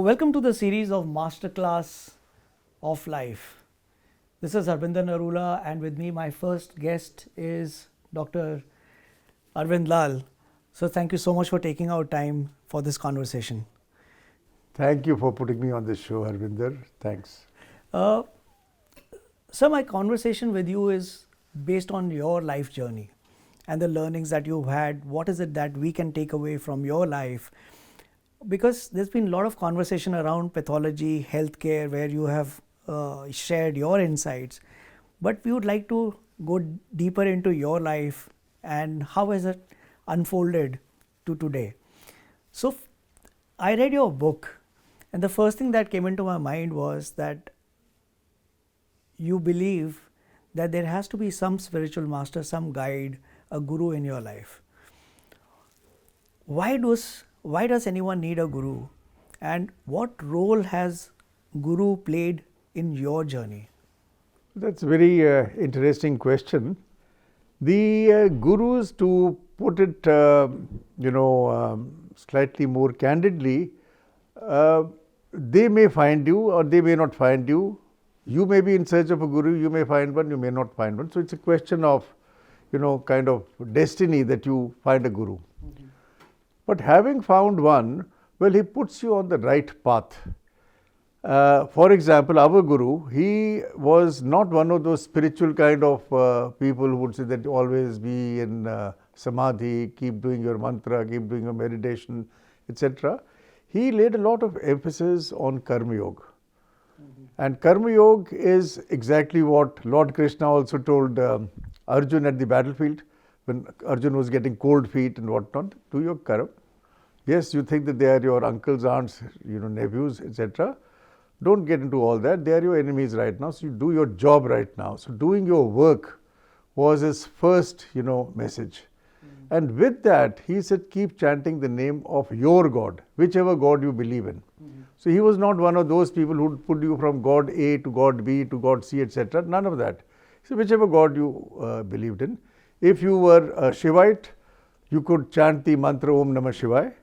welcome to the series of Masterclass of Life. This is Harbinder Narula, and with me, my first guest is Dr. Arvind Lal. So, thank you so much for taking out time for this conversation. Thank you for putting me on this show, Harbinder. Thanks. So, my conversation with you is based on your life journey and the learnings that you've had. What is it that we can take away from your life? Because there's been a lot of conversation around pathology, healthcare, where you have shared your insights. But we would like to go deeper into your life and how has it unfolded to today. So, I read your book, and the first thing that came into my mind was that you believe that there has to be some spiritual master, some guide, a guru in your life. Why does anyone need a guru, and what role has guru played in your journey? That's a very interesting question. The gurus, to put it, slightly more candidly, they may find you or they may not find you. You may be in search of a guru, you may find one, you may not find one. So it's a question of, kind of destiny that you find a guru. Mm-hmm. But having found one, well, he puts you on the right path. For example, our guru, he was not one of those spiritual kind of people who would say that always be in samadhi, keep doing your mantra, keep doing your meditation, etc. He laid a lot of emphasis on karma yoga. Mm-hmm. And karma yoga is exactly what Lord Krishna also told Arjun at the battlefield, when Arjun was getting cold feet and whatnot. Do your karma. Yes, you think that they are your uncles, aunts, nephews, etc. Don't get into all that. They are your enemies right now. So you do your job right now. So doing your work was his first, message. Mm-hmm. And with that, he said, keep chanting the name of your God, whichever God you believe in. Mm-hmm. So he was not one of those people who would put you from God A to God B to God C, etc. None of that. So whichever God you believed in. If you were a Shivite, you could chant the mantra Om Namah Shivaya.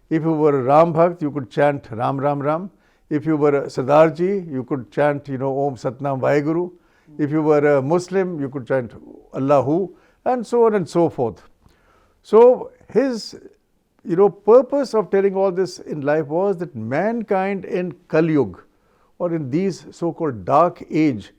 If you were a Ram Bhakt, you could chant Ram Ram Ram. If you were a Sardarji, you could chant, Om Satnam Vaheguru. If you were a Muslim, you could chant Allahu, and so on and so forth. So his, purpose of telling all this in life was that mankind in Kali Yuga, or in these so-called dark age,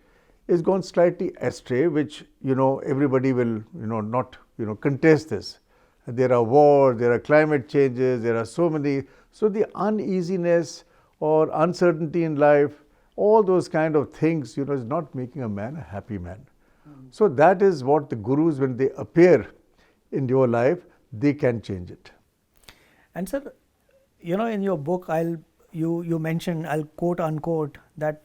is gone slightly astray, which, everybody will, not, contest this. There are wars, there are climate changes, there are so many. So the uneasiness or uncertainty in life, all those kind of things, is not making a man a happy man. Mm-hmm. So that is what the gurus, when they appear in your life, they can change it. And sir, in your book, you mentioned, I'll quote unquote, that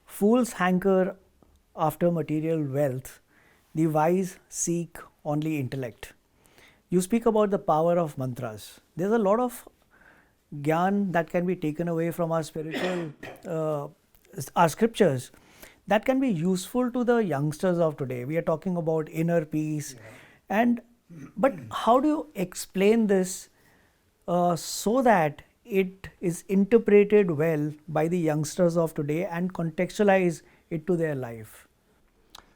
fools hanker after material wealth, the wise seek only intellect. You speak about the power of mantras. There's a lot of gyan that can be taken away from our spiritual, our scriptures, that can be useful to the youngsters of today. We are talking about inner peace, but how do you explain this so that it is interpreted well by the youngsters of today and contextualize it to their life?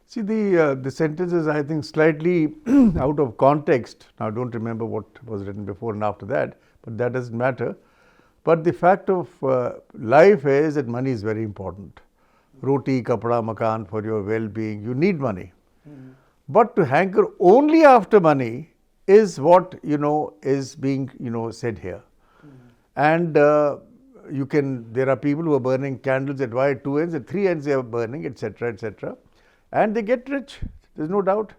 See, the sentence is, I think, slightly out of context. Now, I don't remember what was written before and after that, but that doesn't matter. But the fact of life is that money is very important. Roti, kapda, makan, for your well-being, you need money. Mm-hmm. But to hanker only after money is what, is being, said here. Mm-hmm. And there are people who are burning candles at why 2 ends, at 3 ends they are burning, etc., etc. And they get rich, there's no doubt.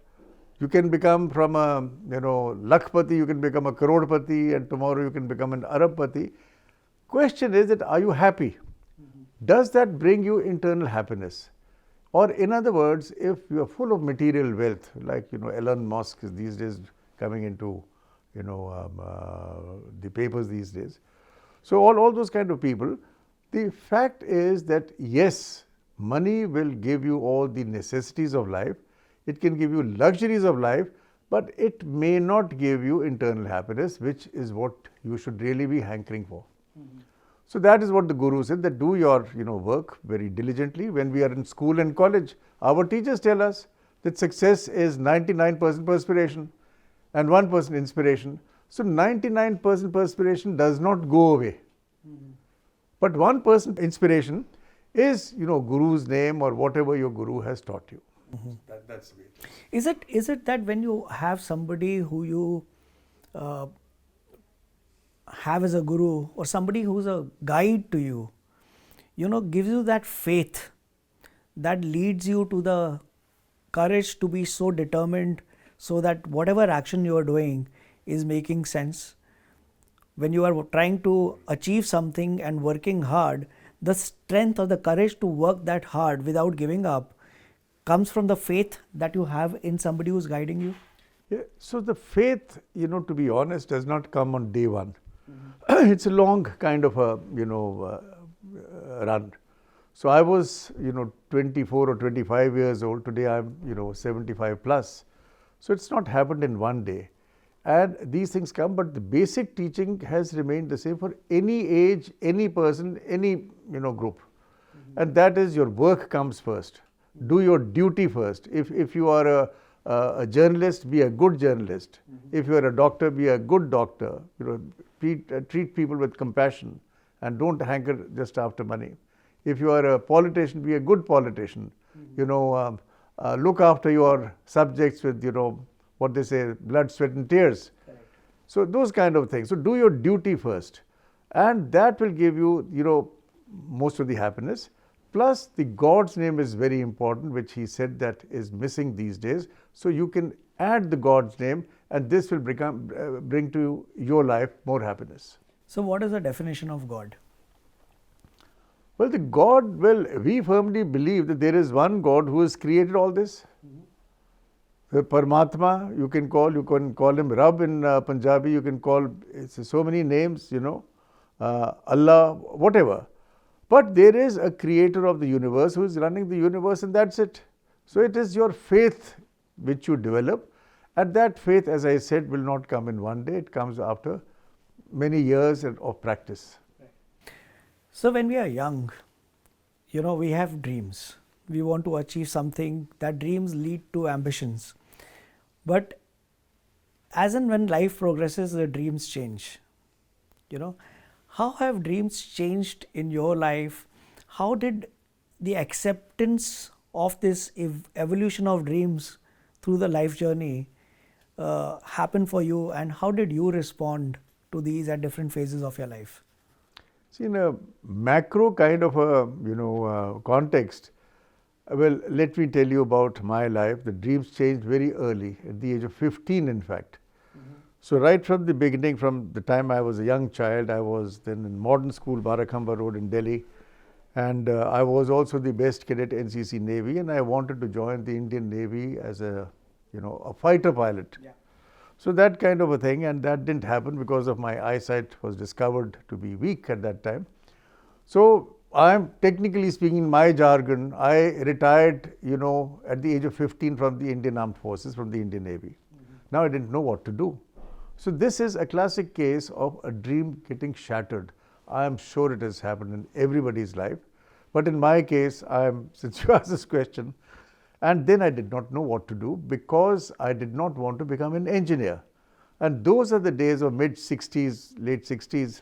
You can become from a, Lakhpati, you can become a Crorepati, and tomorrow you can become an Arabpati. Question is that, are you happy? Mm-hmm. Does that bring you internal happiness? Or in other words, if you are full of material wealth, like, Elon Musk is these days coming into, the papers these days. So all those kind of people, the fact is that yes, money will give you all the necessities of life. It can give you luxuries of life, but it may not give you internal happiness, which is what you should really be hankering for. Mm-hmm. So that is what the Guru said, that do your work very diligently. When we are in school and college, our teachers tell us that success is 99% perspiration and 1% inspiration. So 99% perspiration does not go away. But 1% inspiration is, Guru's name or whatever your Guru has taught you. That's the way. Is it that when you have somebody who you have as a guru, or somebody who's a guide to you, gives you that faith that leads you to the courage to be so determined, so that whatever action you are doing is making sense? When you are trying to achieve something and working hard, the strength or the courage to work that hard without giving up comes from the faith that you have in somebody who's guiding you? Yeah, so the faith, to be honest, does not come on day one. It's a long kind of a, run. So I was, 24 or 25 years old. Today I'm, 75 plus. So it's not happened in one day. And these things come, but the basic teaching has remained the same for any age, any person, any, group. And that is, your work comes first. Do your duty first. If you are a journalist, be a good journalist. If you are a doctor, be a good doctor. Treat people with compassion and don't hanker just after money. If you are a politician, be a good politician. Look after your subjects with, what they say, blood, sweat and tears. Correct. So those kind of things. So do your duty first, and that will give you, most of the happiness. Plus the God's name is very important, which he said that is missing these days. So you can add the God's name, and this will bring to your life more happiness. So what is the definition of God? Well, we firmly believe that there is one God who has created all this. The Paramatma, you can call him Rab in Punjabi, you can call so many names, Allah, whatever. But there is a creator of the universe who is running the universe, and that's it. So it is your faith which you develop, and that faith, as I said, will not come in one day. It comes after many years of practice. So when we are young, we have dreams. We want to achieve something. That dreams lead to ambitions. But as and when life progresses, the dreams change. How have dreams changed in your life? How did the acceptance of this evolution of dreams through the life journey happen for you, and how did you respond to these at different phases of your life? See, in a macro kind of a context, well, let me tell you about my life. The dreams changed very early, at the age of 15 in fact. So right from the beginning, from the time I was a young child, I was then in modern school, Barakhamba Road in Delhi. And I was also the best cadet NCC Navy, and I wanted to join the Indian Navy as a fighter pilot. Yeah. So that kind of a thing, and that didn't happen because of my eyesight was discovered to be weak at that time. So I'm technically speaking, in my jargon, I retired, at the age of 15 from the Indian Armed Forces, from the Indian Navy. Now I didn't know what to do. So this is a classic case of a dream getting shattered. I am sure it has happened in everybody's life. But in my case, since you asked this question, and then I did not know what to do, because I did not want to become an engineer. And those are the days of mid-60s, late 60s,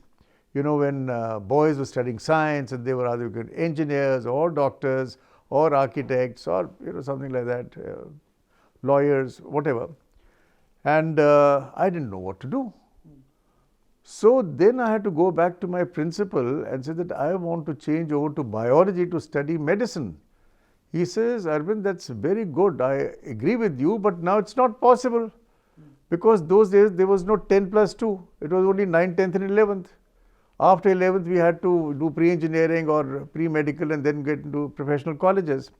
when boys were studying science and they were either good engineers or doctors or architects or something like that, lawyers, whatever. And I didn't know what to do. So then I had to go back to my principal and say that I want to change over to biology to study medicine. He says, Arvind, that's very good. I agree with you, but now it's not possible. Because those days there was no 10 plus 2. It was only 9th, 10th and 11th. After 11th, we had to do pre-engineering or pre-medical and then get into professional colleges.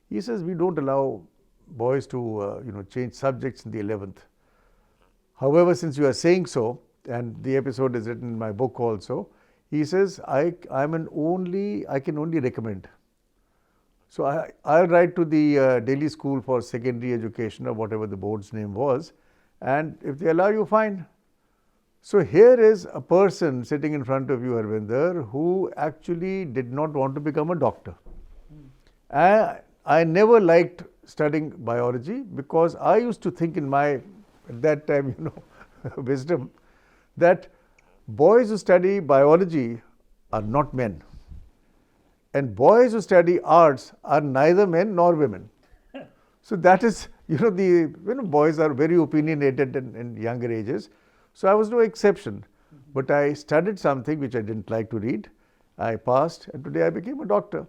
He says, we don't allow boys to change subjects in the 11th. However, since you are saying so, and the episode is written in my book also, he says, I can only recommend. So I'll write to the Delhi School for Secondary Education or whatever the board's name was, and if they allow you, fine. So here is a person sitting in front of you, Harbinder, who actually did not want to become a doctor. I never liked studying biology because I used to think in my, at that time, wisdom, that boys who study biology are not men. And boys who study arts are neither men nor women. So that is, boys are very opinionated in younger ages. So I was no exception. But I studied something which I didn't like to read. I passed, and today I became a doctor.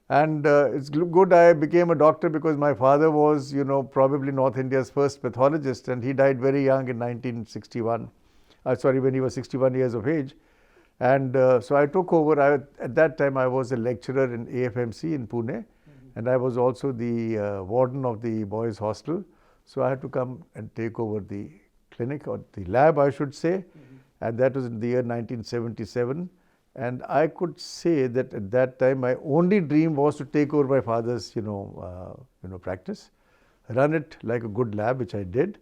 And it's good I became a doctor because my father was, probably North India's first pathologist, and he died very young in 1961. When he was 61 years of age. And so I took over. At that time, I was a lecturer in AFMC in Pune, and I was also the warden of the boys' hostel. So I had to come and take over the clinic, or the lab, I should say, and that was in the year 1977. And I could say that at that time, my only dream was to take over my father's, practice, run it like a good lab, which I did.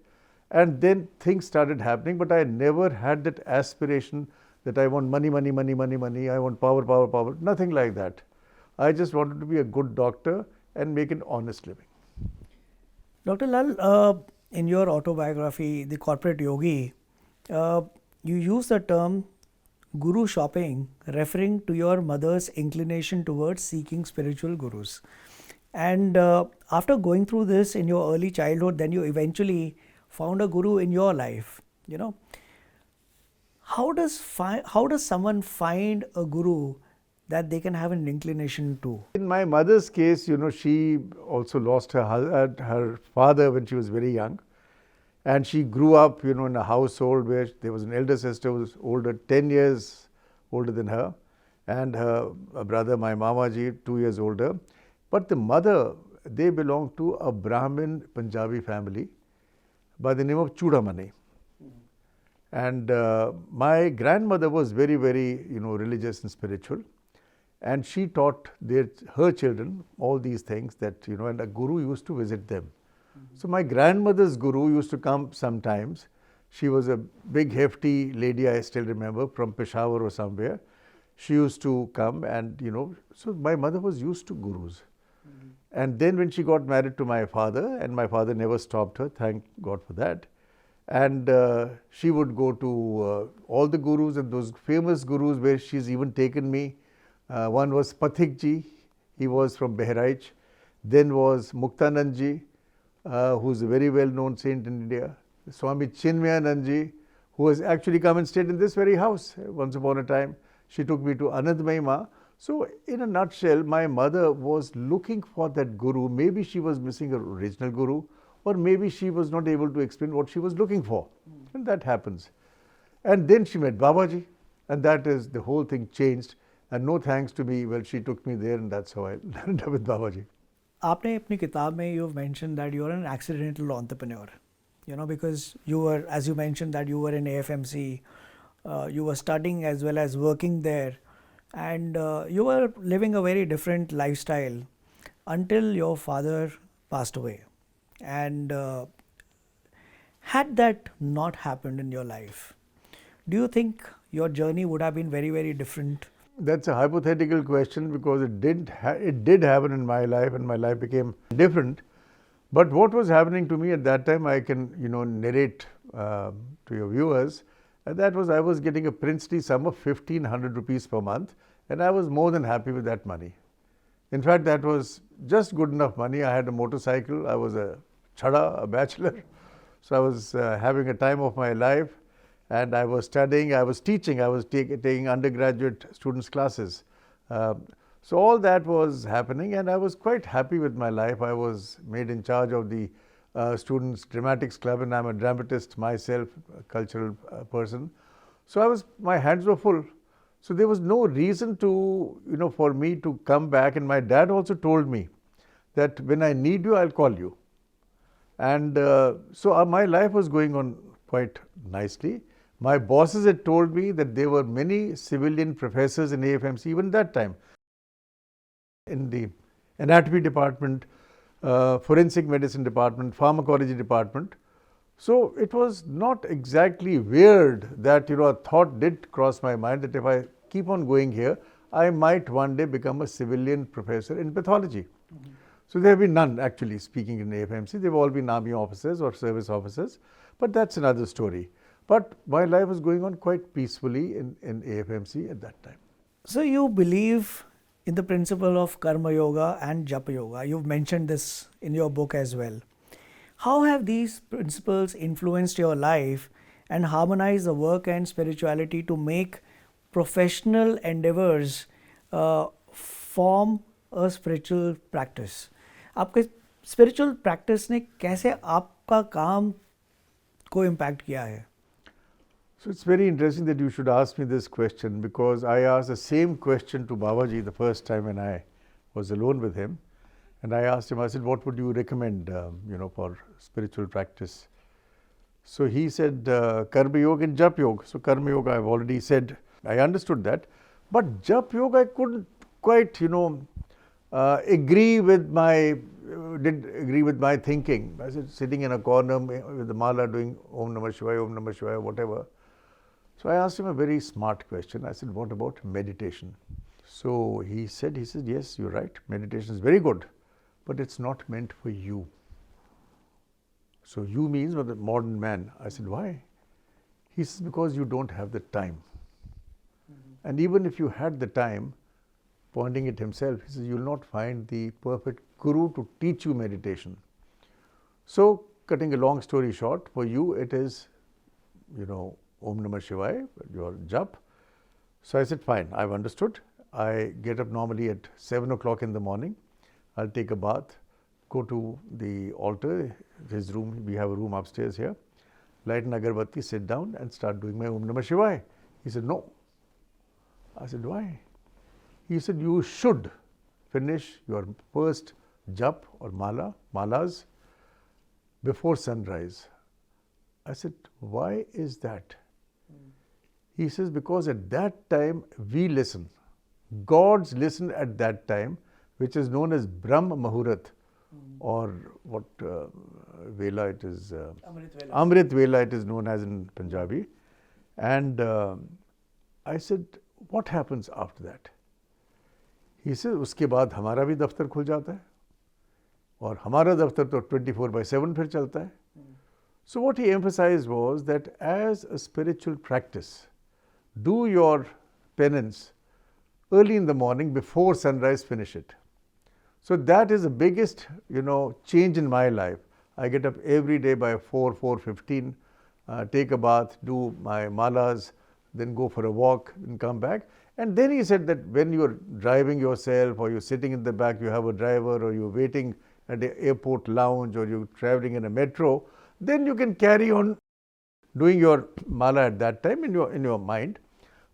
And then things started happening, but I never had that aspiration that I want money, money, money, money, money, I want power, power, power, nothing like that. I just wanted to be a good doctor and make an honest living. Dr. Lal, in your autobiography, The Corporate Yogi, you use the term guru shopping, referring to your mother's inclination towards seeking spiritual gurus. And after going through this in your early childhood, then you eventually found a guru in your life. How does someone find a guru that they can have an inclination to? In my mother's case, she also lost her father when she was very young. And she grew up, in a household where there was an elder sister who was older, 10 years older than her, and her brother, my Mamaji, 2 years older. But the mother, they belonged to a Brahmin Punjabi family by the name of Chudamani. And my grandmother was very, very, religious and spiritual. And she taught her children all these things that, and a guru used to visit them. So my grandmother's guru used to come sometimes. She was a big, hefty lady, I still remember, from Peshawar or somewhere. She used to come and, so my mother was used to gurus. And then when she got married to my father, and my father never stopped her, thank God for that. And she would go to all the gurus, and those famous gurus where she's even taken me. One was Pathik Ji, he was from Behraich. Then was Muktanand Ji, who's a very well-known saint in India. Swami Chinmayanand Ji, who has actually come and stayed in this very house once upon a time. She took me to Anandmayi Ma. So in a nutshell, my mother was looking for that guru. Maybe she was missing her original guru, or maybe she was not able to explain what she was looking for. And that happens. And then she met Babaji, and that is, the whole thing changed. And no thanks to me, well, she took me there, and that's how I landed up with Babaji. आपने अपनी किताब में you've mentioned that you are an accidental entrepreneur, because you were, as you mentioned, that you were in AFMC, you were studying as well as working there, and you were living a very different lifestyle until your father passed away. And had that not happened in your life, do you think your journey would have been very, very different? That's a hypothetical question, because it did happen in my life, and my life became different. But what was happening to me at that time, I can narrate to your viewers. And that was, I was getting a princely sum of 1,500 rupees per month, and I was more than happy with that money. In fact, that was just good enough money. I had a motorcycle. I was a chada, a bachelor. So I was having a time of my life. And I was studying, I was teaching, I was taking undergraduate students' classes. So all that was happening, and I was quite happy with my life. I was made in charge of the Students' Dramatics Club, and I'm a dramatist myself, a cultural person. So my hands were full. So there was no reason to, for me to come back. And my dad also told me that when I need you, I'll call you. And so my life was going on quite nicely. My bosses had told me that there were many civilian professors in AFMC even that time. In the anatomy department, forensic medicine department, pharmacology department. So it was not exactly weird that, a thought did cross my mind that if I keep on going here, I might one day become a civilian professor in pathology. So there have been none actually speaking in AFMC. They've all been army officers or service officers, but that's another story. But my life was going on quite peacefully in AFMC at that time. So you believe in the principle of karma yoga and japa yoga. You've mentioned this in your book as well. How have these principles influenced your life and harmonized the work and spirituality to make professional endeavors form a spiritual practice? आपके spiritual practice ने कैसे आपका काम को impact किया है? So it's very interesting that you should ask me this question, because I asked the same question to Babaji the first time when I was alone with him. And I asked him, I said, what would you recommend, for spiritual practice? So he said, Karma Yoga and Jap Yoga. So Karma Yoga, I've already said, I understood that. But Jap Yoga, I couldn't quite, didn't agree with my thinking. I said, sitting in a corner with the mala doing Om Namah Shivaya, whatever. So I asked him a very smart question. I said, what about meditation? So he said, yes, you're right. Meditation is very good, but it's not meant for you. So you means for the modern man. I said, why? He says, because you don't have the time. And even if you had the time, pointing at himself, he says, you will not find the perfect guru to teach you meditation. So cutting a long story short, for you it is, Om Namah Shivaya, your jap. So I said, fine, I've understood. I get up normally at 7 o'clock in the morning. I'll take a bath, go to the altar, his room, we have a room upstairs here, light an agarbatti, sit down and start doing my Om Namah Shivaya. He said, no. I said, why? He said, you should finish your first jap or malas before sunrise. I said, why is that? He says, because at that time we listen. Gods listen at that time, which is known as Brahma Muhurat, or what Vela it is, Amrit Vela it is known as in Punjabi. And I said, what happens after that? He says, उसके बाद हमारा भी दफ्तर खुल जाता है और हमारा दफ्तर तो 24/7 फिर चलता है. So what he emphasized was that as a spiritual practice, do your penance early in the morning before sunrise, finish it. So that is the biggest, change in my life. I get up every day by 4:15, take a bath, do my malas, then go for a walk and come back. And then he said that when you're driving yourself or you're sitting in the back, you have a driver, or you're waiting at the airport lounge, or you're traveling in a metro, then you can carry on doing your mala at that time in your mind.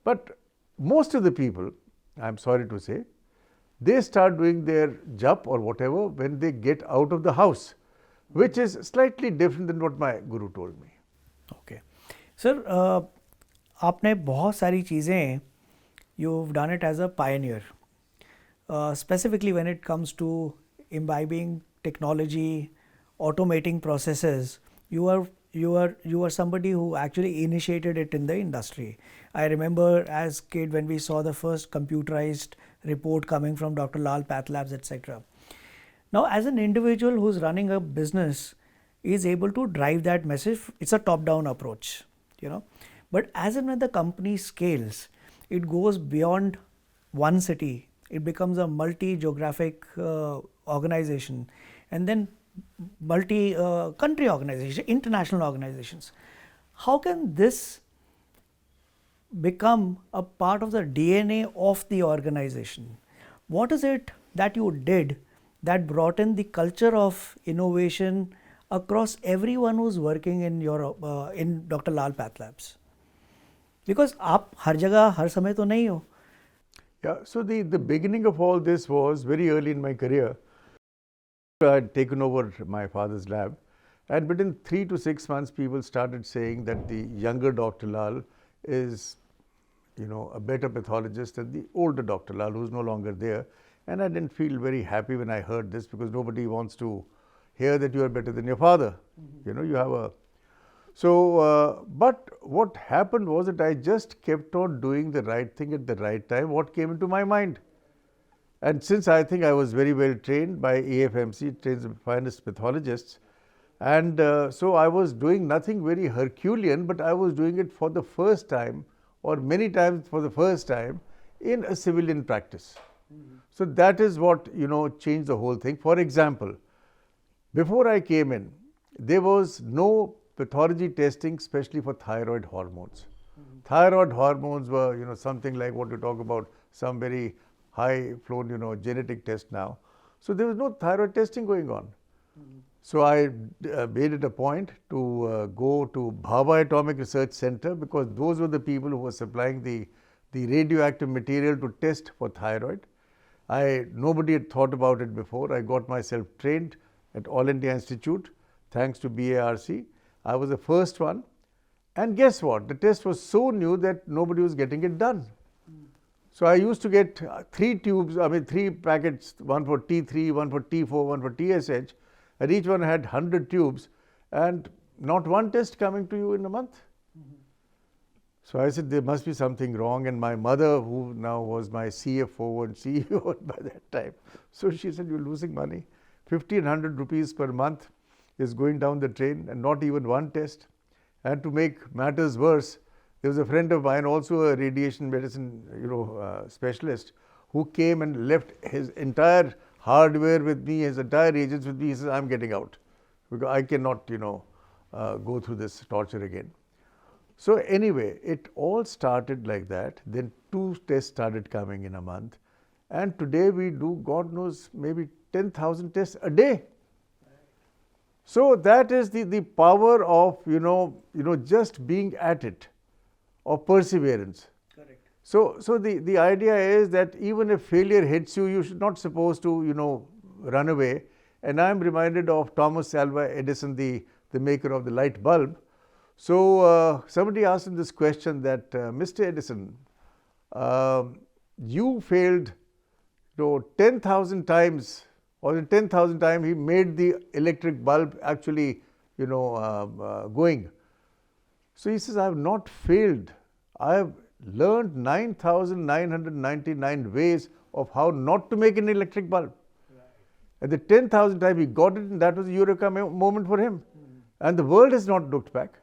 But most of the people, I'm sorry to say, they start doing their jap or whatever when they get out of the house, which is slightly different than what my guru told me. Okay. Sir, आपने बहुत सारी चीज़ें, you've done it as a pioneer. Specifically when it comes to imbibing technology, automating processes, you are somebody who actually initiated it in the industry. I remember as kid when we saw the first computerized report coming from Dr. Lal Path Labs, etc. Now, as an individual who's running a business, is able to drive that message. It's a top-down approach, But as and when the company scales, it goes beyond one city. It becomes a multi-geographic organization, and then multi-country organization, international organizations. How can this become a part of the DNA of the organization? What is it that you did that brought in the culture of innovation across everyone who's working in your in Dr. Lal Path Labs? Because आप हर जगह हर समय तो नहीं हो. Yeah, so the beginning of all this was very early in my career. I had taken over my father's lab, and within 3 to 6 months, people started saying that the younger Dr. Lal is, a better pathologist than the older Dr. Lal, who's no longer there. And I didn't feel very happy when I heard this, because nobody wants to hear that you are better than your father. You have So, but what happened was that I just kept on doing the right thing at the right time, what came into my mind. And since I think I was very well trained by AFMC, trains the finest pathologists, and so I was doing nothing very Herculean, but I was doing it for the first time, or many times for the first time, in a civilian practice. So that is what, changed the whole thing. For example, before I came in, there was no pathology testing, especially for thyroid hormones. Thyroid hormones were, something like what you talk about, some very high flown, genetic test now. So there was no thyroid testing going on. So I made it a point to go to Bhabha Atomic Research Center, because those were the people who were supplying the radioactive material to test for thyroid. Nobody had thought about it before. I got myself trained at All India Institute, thanks to BARC. I was the first one. And guess what? The test was so new that nobody was getting it done. So I used to get 3 packets, one for T3, one for T4, one for TSH, and each one had 100 tubes, and not one test coming to you in a month. So I said, there must be something wrong. And my mother, who now was my CFO and CEO by that time, so she said, you're losing money. 1,500 rupees per month is going down the drain, and not even one test. And to make matters worse, there was a friend of mine, also a radiation medicine specialist, who came and left his entire hardware with me, his entire reagents with me. He says, I'm getting out, because I cannot go through this torture again. So anyway, it all started like that. Then 2 tests started coming in a month, and today we do, God knows, maybe 10,000 tests a day. So that is the power of just being at it, of perseverance. Correct. So the idea is that even if failure hits you, you should not supposed to run away. And I am reminded of Thomas Alva Edison, the maker of the light bulb. So somebody asked him this question that, Mr. Edison, you failed 10,000 times, or in 10,000 times he made the electric bulb actually going. So he says, I have not failed. I have learned 9,999 ways of how not to make an electric bulb. Right. At the 10,000 time he got it, and that was a eureka moment for him. And the world has not looked back.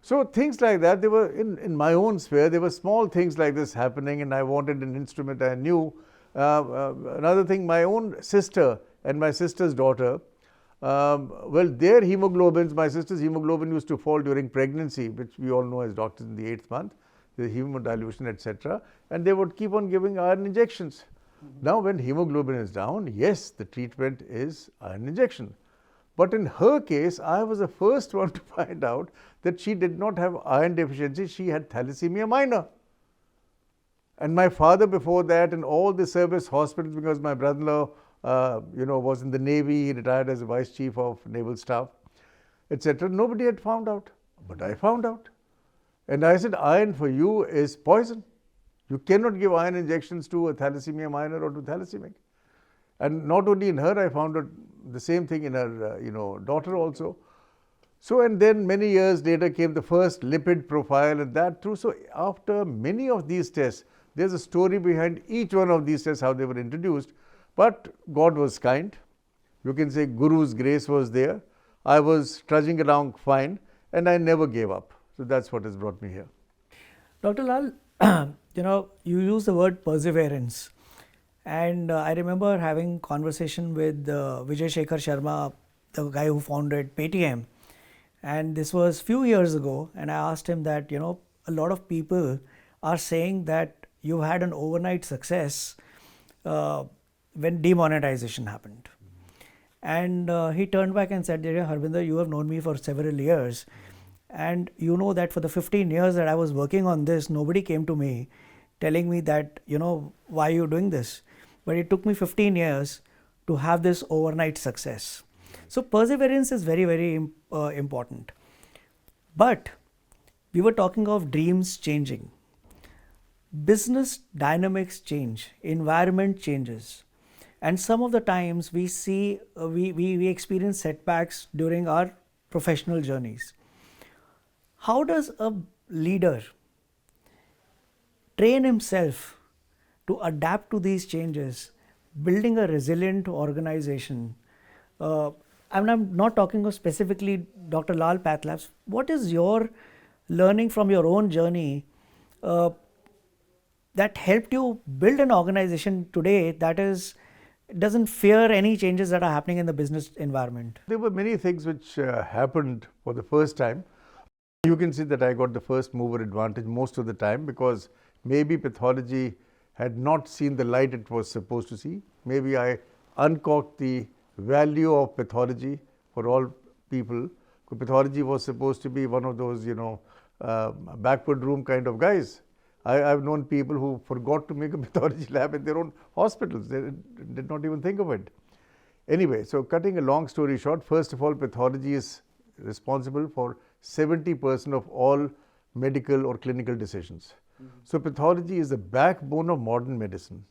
So things like that, they were in my own sphere, there were small things like this happening, and I wanted an instrument I knew. Another thing, my own sister and my sister's daughter, their hemoglobins, my sister's hemoglobin used to fall during pregnancy, which we all know as doctors in the 8th month, the hemodilution, etc. And they would keep on giving iron injections. Now when hemoglobin is down, yes, the treatment is iron injection. But in her case, I was the first one to find out that she did not have iron deficiency, she had thalassemia minor. And my father before that, in all the service hospitals, because my brother-in-law was in the Navy, he retired as a vice chief of naval staff, etc. Nobody had found out, but I found out. And I said, iron for you is poison. You cannot give iron injections to a thalassemia minor or to thalassemia. And not only in her, I found out the same thing in her daughter also. So, and then many years later came the first lipid profile, and that too. So after many of these tests, there's a story behind each one of these tests, how they were introduced. But God was kind. You can say Guru's grace was there. I was trudging along fine, and I never gave up. So that's what has brought me here. Dr. Lal, you use the word perseverance. And I remember having conversation with Vijay Shekhar Sharma, the guy who founded Paytm. And this was few years ago, and I asked him that, a lot of people are saying that you had an overnight success when demonetization happened. And he turned back and said, Harbinder, you have known me for several years, and you know that for the 15 years that I was working on this, nobody came to me telling me that, why are you doing this? But it took me 15 years to have this overnight success. So perseverance is very, very important. But we were talking of dreams changing. Business dynamics change, environment changes. And some of the times we see, we experience setbacks during our professional journeys. how does a leader train himself to adapt to these changes, building a resilient organization? I'm not talking of specifically Dr. Lal Path Labs. What is your learning from your own journey that helped you build an organization today that doesn't fear any changes that are happening in the business environment? There were many things which happened for the first time. You can see that I got the first mover advantage most of the time, because maybe pathology had not seen the light it was supposed to see. Maybe I uncorked the value of pathology for all people. Pathology was supposed to be one of those, backward room kind of guys. I've known people who forgot to make a pathology lab in their own hospitals. They did not even think of it. Anyway, so cutting a long story short, first of all, pathology is responsible for 70% of all medical or clinical decisions. So pathology is the backbone of modern medicine.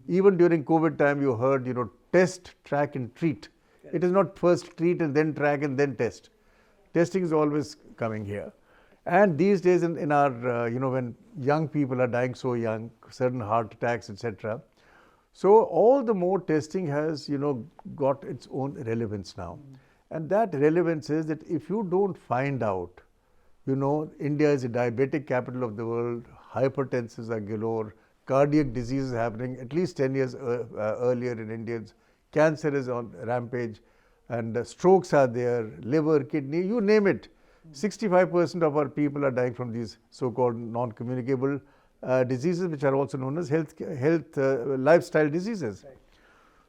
Even during COVID time, you heard, test, track and treat. It is not first treat and then track and then test. Testing is always coming here. And these days in our, when young people are dying so young, certain heart attacks, etc. So all the more testing has, got its own relevance now. And that relevance is that if you don't find out, India is a diabetic capital of the world, hypertensives are galore, cardiac disease is happening at least 10 years earlier in Indians, cancer is on rampage, and strokes are there, liver, kidney, you name it. 65% of our people are dying from these so-called non-communicable diseases, which are also known as lifestyle diseases. Right.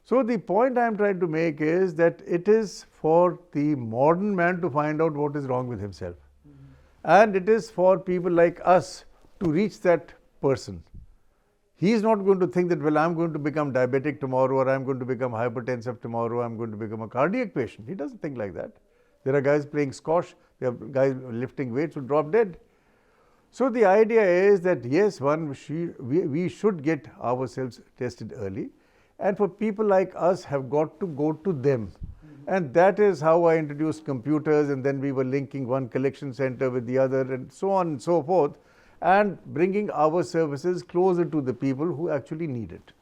So the point I am trying to make is that it is for the modern man to find out what is wrong with himself. And it is for people like us to reach that person. He is not going to think that, well, I'm going to become diabetic tomorrow, or I'm going to become hypertensive tomorrow, I'm going to become a cardiac patient. He doesn't think like that. There are guys playing squash, there are guys lifting weights who drop dead. So the idea is that yes, we should get ourselves tested early, and for people like us have got to go to them. And that is how I introduced computers, and then we were linking one collection center with the other, and so on and so forth, and bringing our services closer to the people who actually need it.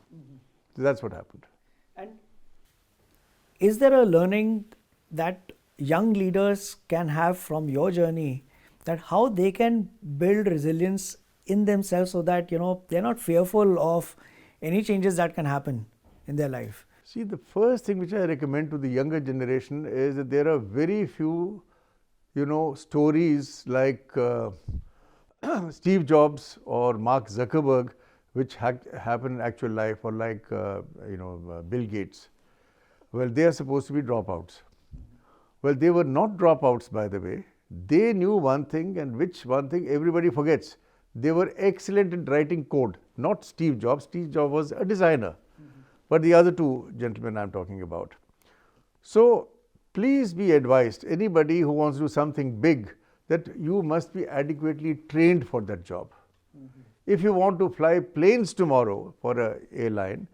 So that's what happened. And is there a learning that young leaders can have from your journey, that how they can build resilience in themselves so that they're not fearful of any changes that can happen in their life? See, the first thing which I recommend to the younger generation is that there are very few, stories like Steve Jobs or Mark Zuckerberg, which happen in actual life, or like, Bill Gates. Well, they are supposed to be dropouts. Well, they were not dropouts, by the way. They knew one thing, and which one thing everybody forgets. They were excellent in writing code. Not Steve Jobs. Steve Jobs was a designer. But the other two gentlemen I'm talking about. So please be advised, anybody who wants to do something big, that you must be adequately trained for that job. If you want to fly planes tomorrow for an airline,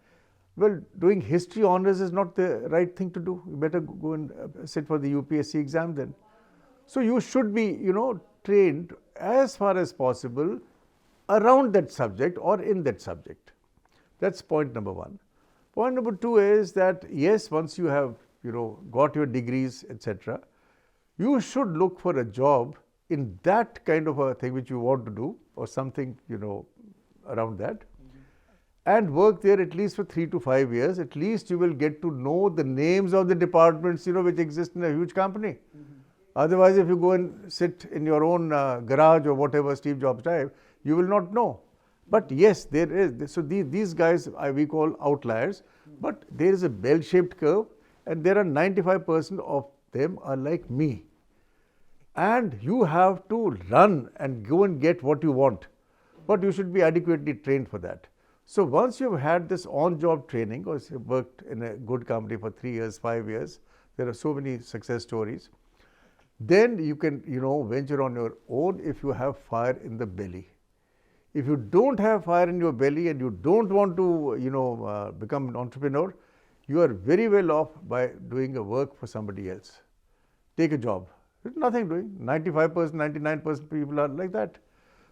well, doing history honors is not the right thing to do. You better go and sit for the UPSC exam then. So you should be, trained as far as possible around that subject or in that subject. That's point number one. Point number two is that, yes, once you have, got your degrees, etc., you should look for a job in that kind of a thing which you want to do, or something, around that, and work there at least for 3 to 5 years. At least you will get to know the names of the departments, which exist in a huge company. Otherwise, if you go and sit in your own garage or whatever, Steve Jobs type, you will not know. But yes, there is. So these guys we call outliers, but there is a bell-shaped curve, and there are 95% of them are like me. And you have to run and go and get what you want, but you should be adequately trained for that. So once you've had this on-job training, or worked in a good company for 3 years, 5 years, there are so many success stories, then you can, venture on your own if you have fire in the belly. If you don't have fire in your belly and you don't want to, become an entrepreneur, you are very well off by doing a work for somebody else. Take a job. There's nothing doing. 95%, 99% people are like that.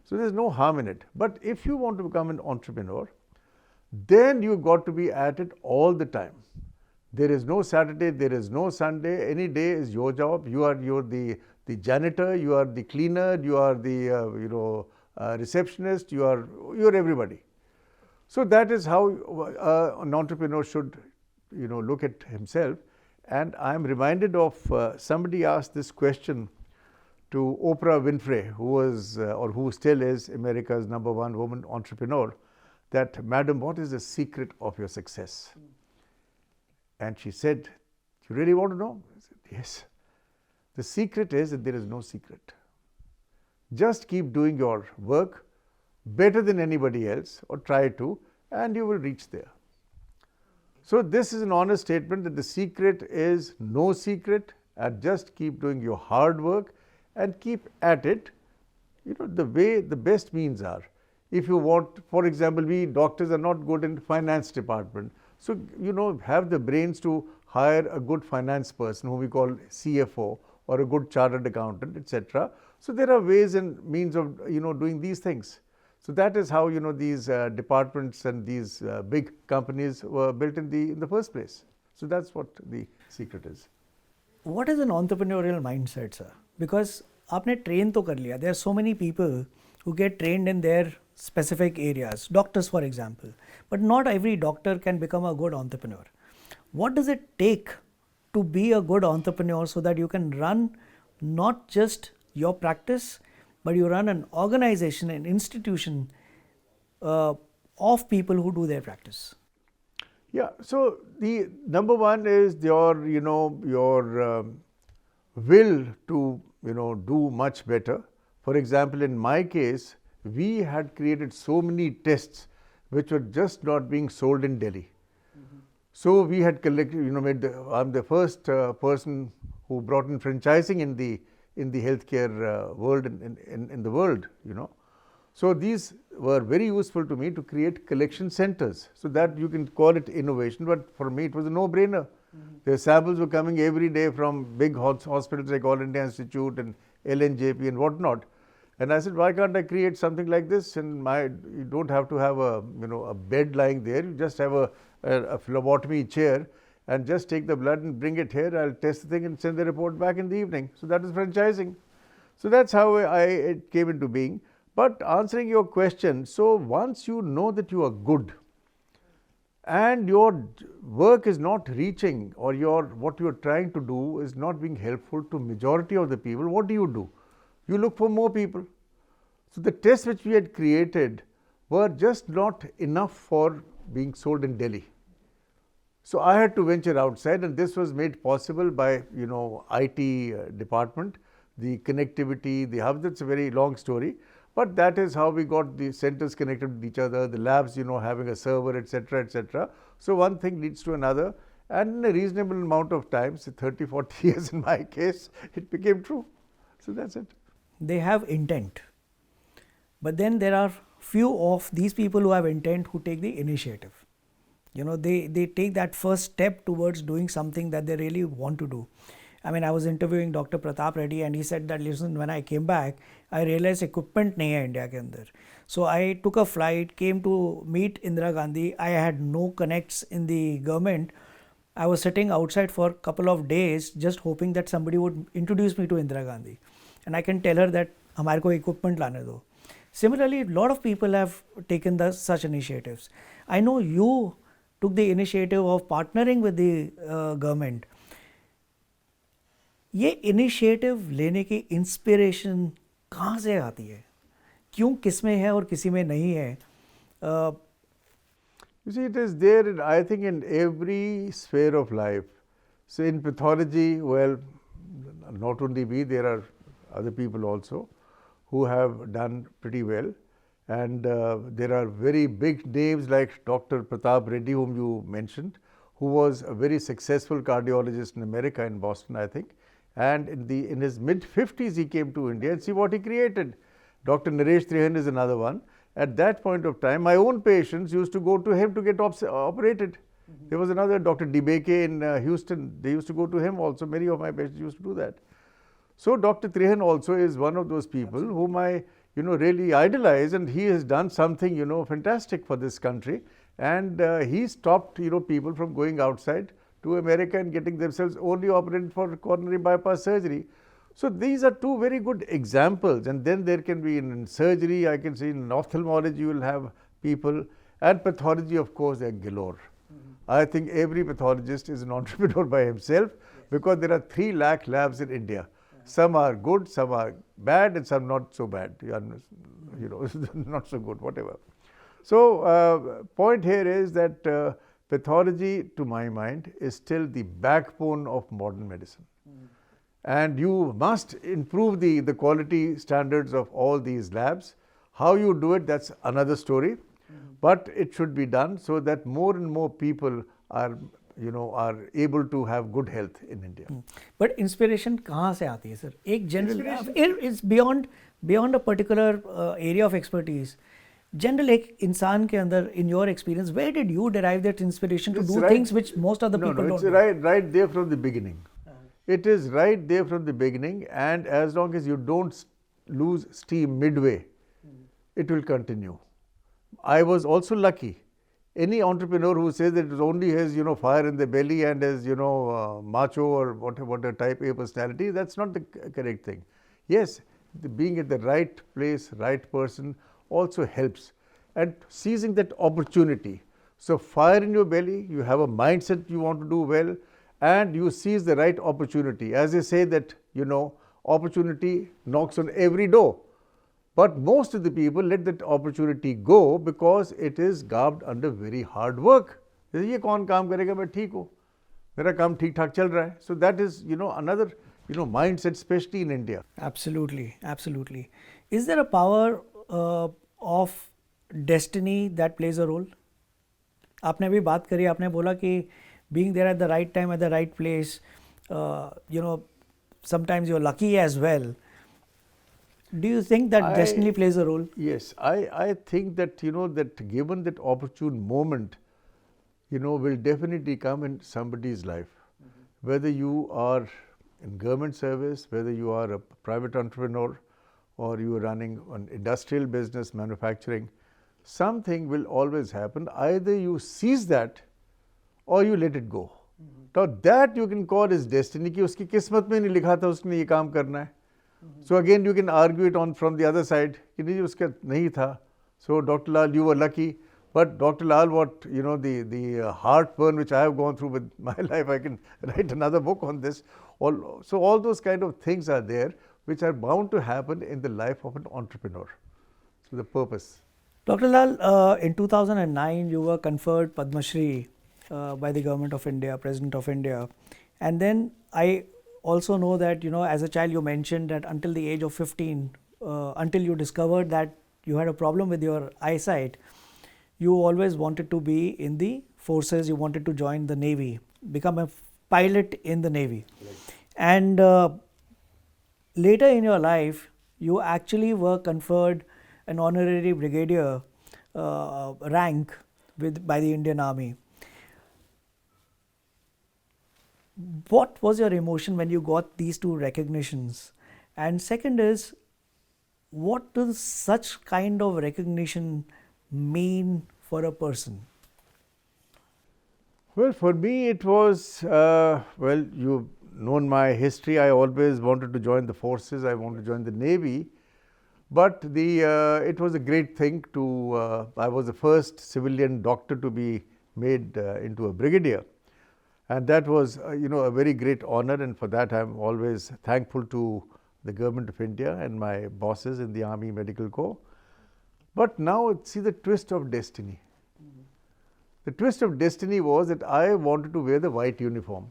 So there's no harm in it. But if you want to become an entrepreneur, then you've got to be at it all the time. There is no Saturday, there is no Sunday. Any day is your job. You're the janitor, you are the cleaner, you are the receptionist, you're everybody. So that is how an entrepreneur should look at himself. And I'm reminded of somebody asked this question to Oprah Winfrey, who was or who still is America's #1 woman entrepreneur, that, "Madam, what is the secret of your success?" And she said, "You really want to know?" I said, "Yes." The secret is that there is no secret. Just keep doing your work better than anybody else, or try to, and you will reach there. So this is an honest statement that the secret is no secret, and just keep doing your hard work and keep at it. The way the best means are. If you want, for example, we doctors are not good in finance department. So, have the brains to hire a good finance person whom we call CFO, or a good chartered accountant, etc. So there are ways and means of, doing these things. So that is how, these departments and these big companies were built in the first place. So that's what the secret is. What is an entrepreneurial mindset, sir? Because आपने train तो कर लिया. There are so many people who get trained in their specific areas, doctors for example, but not every doctor can become a good entrepreneur. What does it take to be a good entrepreneur so that you can run not just your practice, but you run an organization, an institution of people who do their practice? Yeah, so the #1 is your will to do much better. For example, in my case, we had created so many tests which were just not being sold in Delhi. So we had collected, I'm the first person who brought in franchising in the healthcare world, in the world, So these were very useful to me to create collection centers. So that you can call it innovation, but for me it was a no-brainer. The samples were coming every day from big hospitals like All India Institute and LNJP and whatnot. And I said, why can't I create something like this? And you don't have to have a bed lying there. You just have a phlebotomy chair and just take the blood and bring it here. I'll test the thing and send the report back in the evening. So that is franchising. So that's how it came into being. But answering your question, so once you know that you are good and your work is not reaching, or what you're trying to do is not being helpful to majority of the people, what do? You look for more people. So the tests which we had created were just not enough for being sold in Delhi. So I had to venture outside, and this was made possible by IT department, the connectivity, the hub. That's a very long story, but that is how we got the centers connected with each other, the labs having a server, etc., etc. So one thing leads to another, and in a reasonable amount of time, say 30-40 years in my case, it became true. So that's it. They have intent, but then there are few of these people who have intent who take the initiative. They take that first step towards doing something that they really want to do. I mean, I was interviewing Dr. Pratap Reddy, and he said that, listen, when I came back, I realized equipment nahi hai India ke andar. So I took a flight, came to meet Indira Gandhi. I had no connects in the government. I was sitting outside for a couple of days just hoping that somebody would introduce me to Indira Gandhi. And I can tell her that hamare ko equipment lane do. Similarly, a lot of people have taken such initiatives. I know you took the initiative of partnering with the government. ये initiative लेने की inspiration कहाँ से आती है? क्यों किस में है और किसी में नहीं है? You see, it is there, I think, in every sphere of life. So in pathology, well, not only we, there are other people also who have done pretty well. And there are very big names like Dr. Pratap Reddy, whom you mentioned, who was a very successful cardiologist in America, in Boston, I think. And in his mid-50s, he came to India, and see what he created. Dr. Naresh Trihan is another one. At that point of time, my own patients used to go to him to get operated. There was another Dr. Dibeke in Houston. They used to go to him also. Many of my patients used to do that. So Dr. Trehan also is one of those people whom I, really idolize, and he has done something, fantastic for this country. And he stopped, people from going outside to America and getting themselves only operated for coronary bypass surgery. So these are two very good examples. And then there can be in surgery, I can see in ophthalmology you will have people, and pathology, of course, they are galore. I think every pathologist is an entrepreneur by himself, because there are 3 lakh labs in India. Some are good, some are bad, and some not so bad. Not so good, whatever. So point here is that pathology, to my mind, is still the backbone of modern medicine. And you must improve the quality standards of all these labs. How you do it, that's another story. But it should be done so that more and more people are able to have good health in India. But inspiration कहाँ से आती है sir? एक general, it's beyond a particular area of expertise. General एक इंसान के अंदर, in your experience, where did you derive that inspiration to do things which most other people don't? It's right there from the beginning. It is right there from the beginning, and as long as you don't lose steam midway, it will continue. I was also lucky. Any entrepreneur who says that it only has fire in the belly and is macho or whatever type A personality, that's not the correct thing. Yes, being at the right place, right person also helps, and seizing that opportunity. So fire in your belly, you have a mindset you want to do well, and you seize the right opportunity. As they say that opportunity knocks on every door. But most of the people let that opportunity go because it is garbed under very hard work. ये कौन काम करेगा, मैं ठीक हूँ, मेरा काम ठीक ठाक चल रहा है. So that is another mindset, especially in India. Absolutely, absolutely. Is there a power of destiny that plays a role? आपने अभी बात करी, आपने बोला कि being there at the right time at the right place, sometimes you're lucky as well. Do you think that destiny plays a role? Yes, I think that that given that opportune moment, will definitely come in somebody's life. Whether you are in government service, whether you are a private entrepreneur, or you are running an industrial business, manufacturing, something will always happen. Either you seize that or you let it go. Now that you can call as destiny, कि उसकी किस्मत में नहीं लिखा था उसने ये काम करना है. So again you can argue it on from the other side कि नहीं उसका नहीं था. So Dr. Lal, you were lucky. But Dr. Lal, what the heartburn which I have gone through with my life, I can write another book on this. So all those kind of things are there which are bound to happen in the life of an entrepreneur. So the purpose. Dr. Lal, in 2009 you were conferred Padma Shri by the Government of India, President of India, and then I also know that as a child you mentioned that until the age of 15, until you discovered that you had a problem with your eyesight, you always wanted to be in the forces, you wanted to join the Navy, become a pilot in the Navy. Right. And later in your life, you actually were conferred an honorary brigadier rank by the Indian Army. What was your emotion when you got these two recognitions? And second is, what does such kind of recognition mean for a person? Well, for me it was, you've known my history. I always wanted to join the forces. I wanted to join the Navy. But it was a great thing to, I was the first civilian doctor to be made into a brigadier. And that was, a very great honor, and for that I'm always thankful to the Government of India and my bosses in the Army Medical Corps. But now, see the twist of destiny. Mm-hmm. The twist of destiny was that I wanted to wear the white uniform.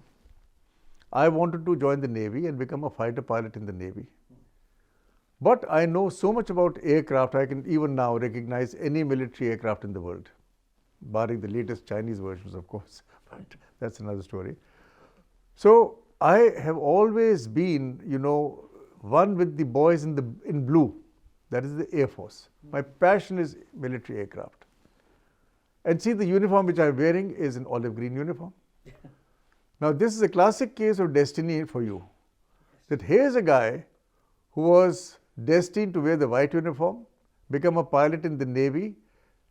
I wanted to join the Navy and become a fighter pilot in the Navy. But I know so much about aircraft, I can even now recognize any military aircraft in the world, barring the latest Chinese versions, of course. But that's another story. So I have always been, one with the boys in blue. That is the Air Force. My passion is military aircraft. And see, the uniform which I am wearing is an olive green uniform. Now this is a classic case of destiny for you. that here's a guy who was destined to wear the white uniform, become a pilot in the Navy,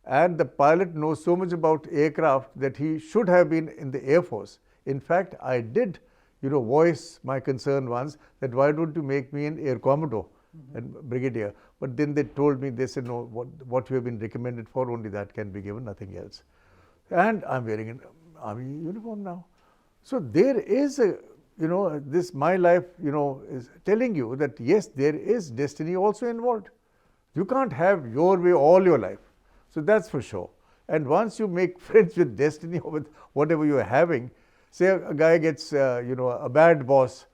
and the pilot knows so much about aircraft that he should have been in the Air Force. In fact, I did, voice my concern once that why don't you make me an Air Commodore and Brigadier? But then they told me, they said, no, what you have been recommended for, only that can be given, nothing else. And I'm wearing an army uniform now. So there is a, this my life, is telling you that yes, there is destiny also involved. You can't have your way all your life. So that's for sure. And once you make friends with destiny or with whatever you are having, say a guy gets, a bad boss,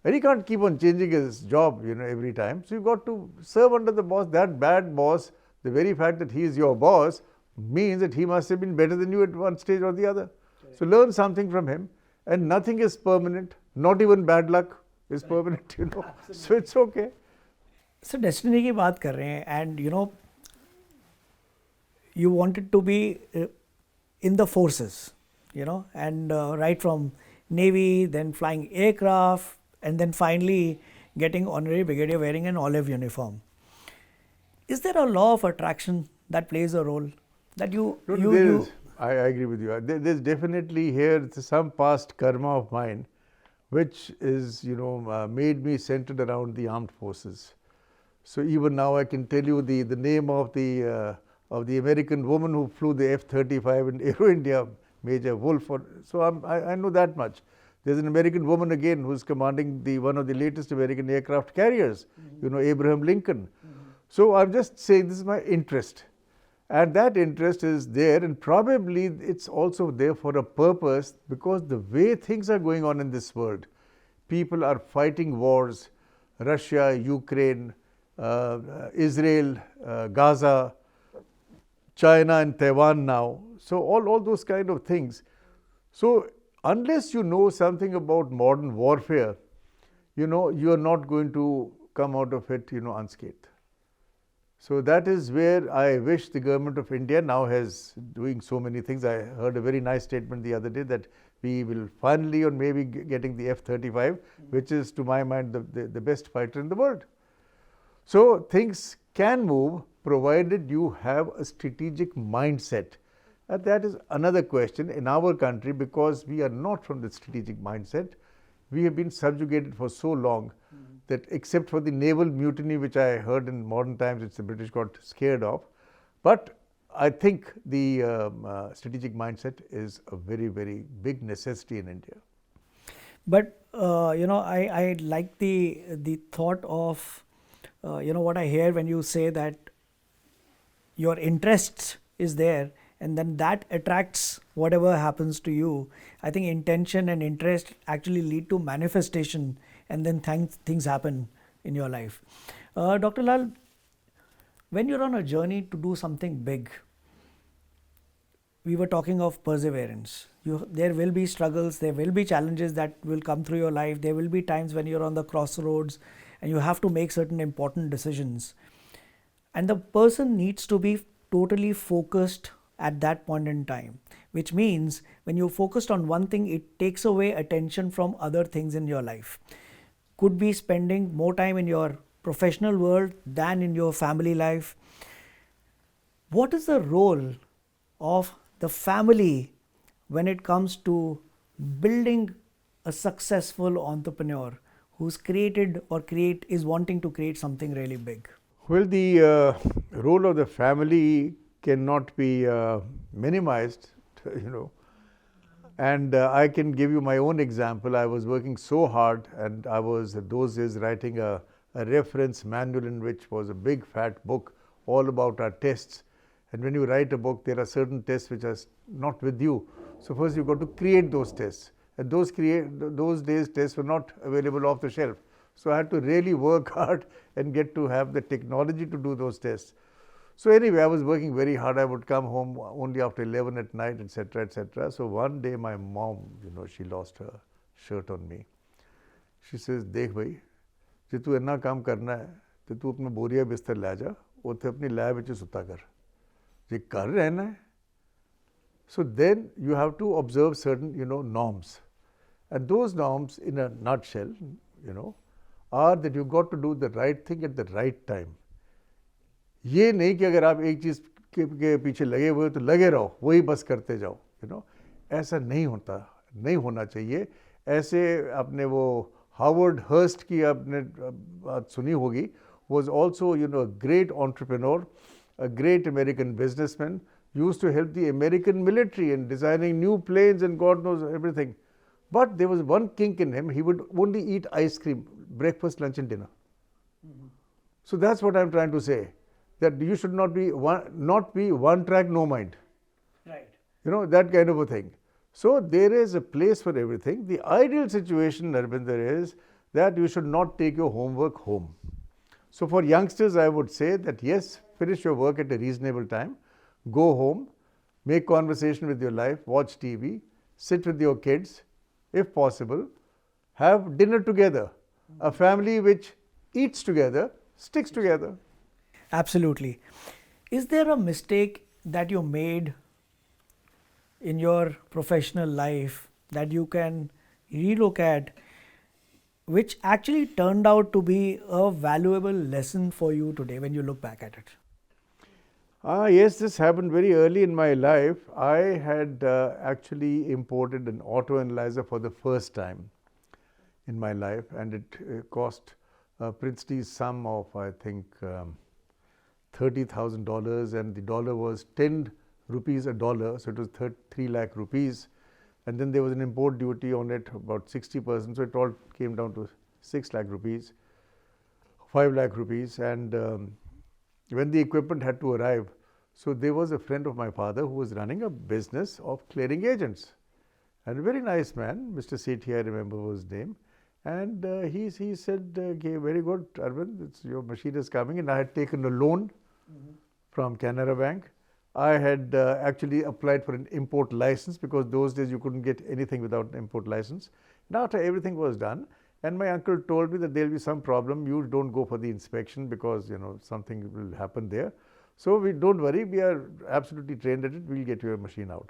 and he can't keep on changing his job, every time. So you've got to serve under the boss. That bad boss, the very fact that he is your boss, means that he must have been better than you at one stage or the other. Okay. So learn something from him. And nothing is permanent. Not even bad luck is permanent, So it's okay. So destiny की बात कर रहे हैं, and you wanted to be in the forces, and right from Navy, then flying aircraft, and then finally getting honorary brigadier wearing an olive uniform. Is there a law of attraction that plays a role? That I agree with you. There's definitely here some past karma of mine, which is, made me centered around the armed forces. So even now I can tell you the name of the American woman who flew the F-35 in Aero India, Major Wolf. So I know that much. There's an American woman again who's commanding one of the latest American aircraft carriers, Abraham Lincoln. So I'm just saying this is my interest. And that interest is there, and probably it's also there for a purpose, because the way things are going on in this world, people are fighting wars, Russia, Ukraine, Israel, Gaza, China and Taiwan now. So all those kind of things. So unless you know something about modern warfare, you are not going to come out of it, unscathed. So that is where I wish the government of India now has doing so many things. I heard a very nice statement the other day that we will finally or maybe getting the F-35, which is to my mind the best fighter in the world. So things can move provided you have a strategic mindset. And that is another question in our country, because we are not from the strategic mindset. We have been subjugated for so long that except for the naval mutiny, which I heard in modern times, which the British got scared of. But I think the strategic mindset is a very, very big necessity in India. But, I like the thought of, what I hear when you say that your interest is there, and then that attracts whatever happens to you. I think intention and interest actually lead to manifestation, and then things happen in your life. Dr. Lal, when you're on a journey to do something big, we were talking of perseverance. There will be struggles, there will be challenges that will come through your life. There will be times when you're on the crossroads and you have to make certain important decisions. And the person needs to be totally focused at that point in time, which means when you're focused on one thing, it takes away attention from other things in your life. Could be spending more time in your professional world than in your family life. What is the role of the family when it comes to building a successful entrepreneur who's is wanting to create something really big? Well, the role of the family cannot be minimized, And I can give you my own example. I was working so hard, and I was at those days writing a reference manual in which was a big fat book all about our tests. And when you write a book, there are certain tests which are not with you. So first you've got to create those tests. And those days tests were not available off the shelf. So I had to really work hard and get to have the technology to do those tests. So anyway, I was working very hard. I would come home only after 11 at night, etc., etc. So one day my mom, she lost her shirt on me. She says, "Dekh bhai, je tu enna kaam karna hai, te tu apna boriya bistar le ja, utte apni lab vich sutta kar. Je kar rehna hai." So then you have to observe certain, norms. And those norms, in a nutshell, are that you got to do the right thing at the right time. ये नहीं कि अगर आप एक चीज़ के पीछे लगे हुए तो लगे रहो, वही बस करते जाओ, ऐसा नहीं होता, नहीं होना चाहिए. ऐसे आपने वो हार्वर्ड हर्स्ट की आपने बात सुनी होगी, was also a great entrepreneur, a great American businessman, used to help the American military in designing new planes and God knows everything. But there was one kink in him. He would only eat ice cream, breakfast, lunch and dinner. So that's what I'm trying to say, that you should not be one track, no mind. Right. That kind of a thing. So there is a place for everything. The ideal situation, Harbinder, is that you should not take your homework home. So for youngsters, I would say that yes, finish your work at a reasonable time, go home, make conversation with your life, watch TV, sit with your kids, if possible, have dinner together. A family which eats together, sticks together. Absolutely. Is there a mistake that you made in your professional life that you can relook at, which actually turned out to be a valuable lesson for you today when you look back at it? Yes, this happened very early in my life. I had actually imported an auto analyzer for the first time in my life, and it cost a princely sum of, I think, $30,000, and the dollar was 10 rupees a dollar, so it was 3 lakh rupees. And then there was an import duty on it, about 60%, so it all came down to 6 lakh rupees, 5 lakh rupees. And when the equipment had to arrive, so there was a friend of my father who was running a business of clearing agents. And a very nice man, Mr. Sethi, I remember his name. And he said, okay, very good, Arvind, your machine is coming. And I had taken a loan from Canara Bank. I had actually applied for an import license, because those days you couldn't get anything without an import license. And after everything was done, and my uncle told me that there will be some problem, you don't go for the inspection because something will happen there. So don't worry, we are absolutely trained at it, we'll get your machine out.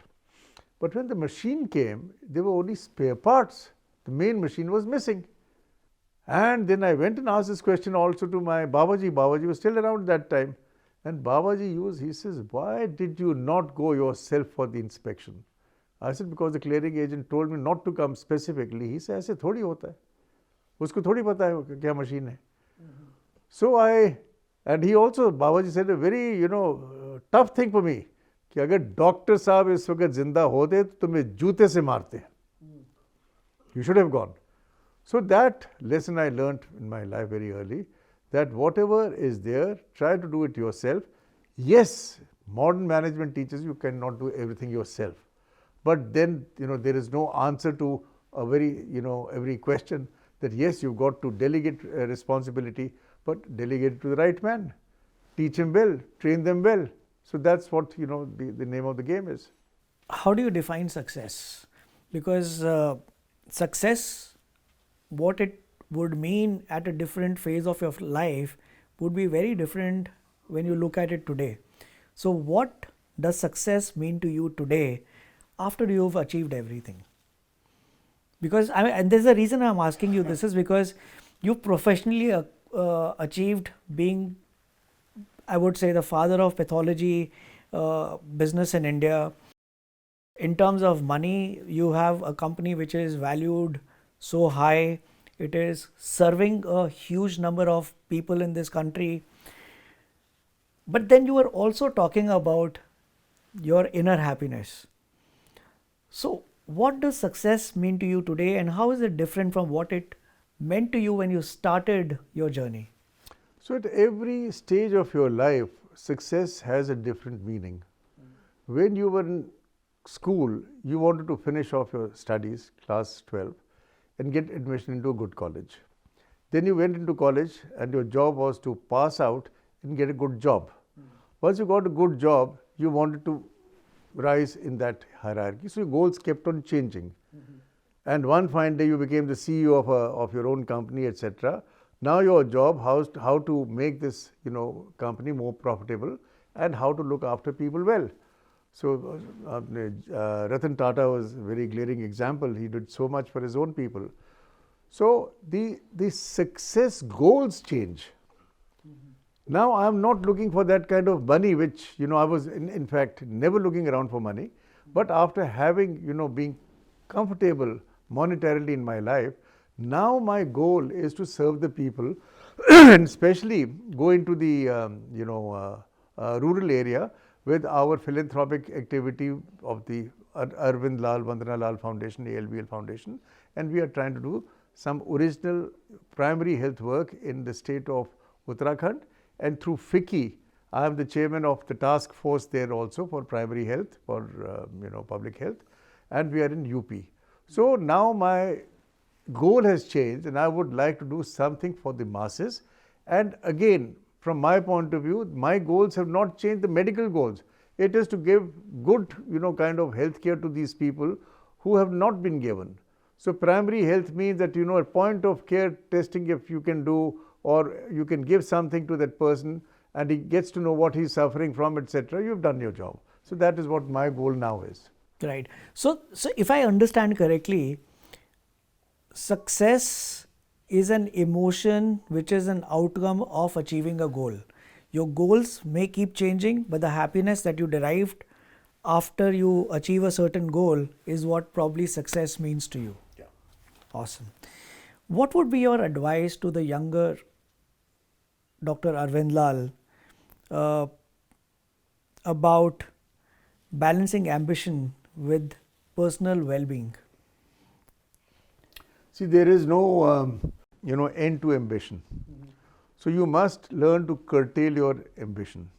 But when the machine came, there were only spare parts. The main machine was missing. And then I went and asked this question also to my Babaji. Babaji was still around that time. And Babaji he says, why did you not go yourself for the inspection? I said, because the clearing agent told me not to come specifically. He said, ऐसे थोड़ी होता है, उसको थोड़ी पता है क्या machine है. So and he also, Babaji said a very, tough thing for me, कि अगर डॉक्टर साहब इस वक्त जिंदा होते तो तुम्हें जूते से मारते. You should have gone. So that lesson I learned in my life very early, that whatever is there, try to do it yourself. Yes, modern management teaches you cannot do everything yourself. But then, there is no answer to a very, every question, that yes, you've got to delegate responsibility, but delegate it to the right man. Teach him well, train them well. So that's what, the name of the game is. How do you define success? Because success, what it would mean at a different phase of your life would be very different when you look at it today. So what does success mean to you today after you've achieved everything? Because and there's a reason I'm asking you this, is because you professionally achieved being, I would say, the father of pathology business in India. In terms of money, you have a company which is valued so high. It is serving a huge number of people in this country. But then you are also talking about your inner happiness. So what does success mean to you today, and how is it different from what it meant to you when you started your journey? So at every stage of your life, success has a different meaning. When you were in school, you wanted to finish off your studies, class 12, and get admission into a good college. Then you went into college and your job was to pass out and get a good job. Once you got a good job, you wanted to rise in that hierarchy. So your goals kept on changing. And one fine day you became the CEO of your own company, etc. Now your job, how to make this company more profitable and how to look after people well. So Ratan Tata was a very glaring example. He did so much for his own people. So the success goals change. Now I am not looking for that kind of money, which I was in fact never looking around for money. But after having being comfortable monetarily in my life, now my goal is to serve the people, and especially go into the rural area with our philanthropic activity of the Arvind Lal, Vandana Lal Foundation, ALBL Foundation, and we are trying to do some original primary health work in the state of Uttarakhand. And through FICCI, I am the chairman of the task force there also for primary health, for public health, and we are in UP. So now my goal has changed, and I would like to do something for the masses. And again, from my point of view, my goals have not changed, the medical goals. It is to give good kind of health care to these people who have not been given. So primary health means that a point of care testing, if you can do, or you can give something to that person and he gets to know what he's suffering from, etc., you've done your job. So that is what my goal now is. Right. So if I understand correctly, success is an emotion which is an outcome of achieving a goal. Your goals may keep changing, but the happiness that you derived after you achieve a certain goal is what probably success means to you. Yeah. Awesome. What would be your advice to the younger Dr. Arvind Lal about balancing ambition with personal well-being? See, there is no end to ambition. So you must learn to curtail your ambition.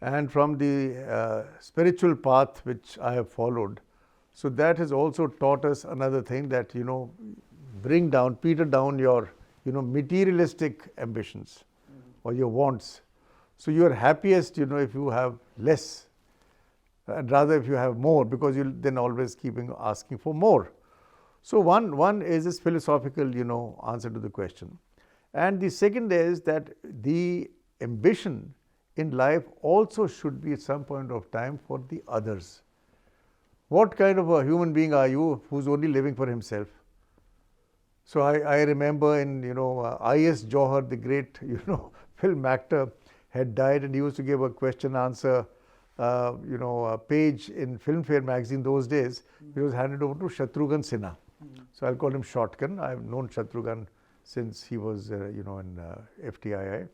And from the spiritual path which I have followed, so that has also taught us another thing, that peter down your materialistic ambitions or your wants. So you are happiest if you have less, and rather if you have more, because you'll then always keeping asking for more. So one is this philosophical answer to the question. And the second is that the ambition in life also should be at some point of time for the others. What kind of a human being are you who's only living for himself? So I remember in I.S. Johar, the great film actor, had died, and he used to give a question answer a page in Filmfare magazine those days. It was handed over to Shatrughan Sinha. So I'll call him Shotgun. I've known Shatrughan since he was in FTII.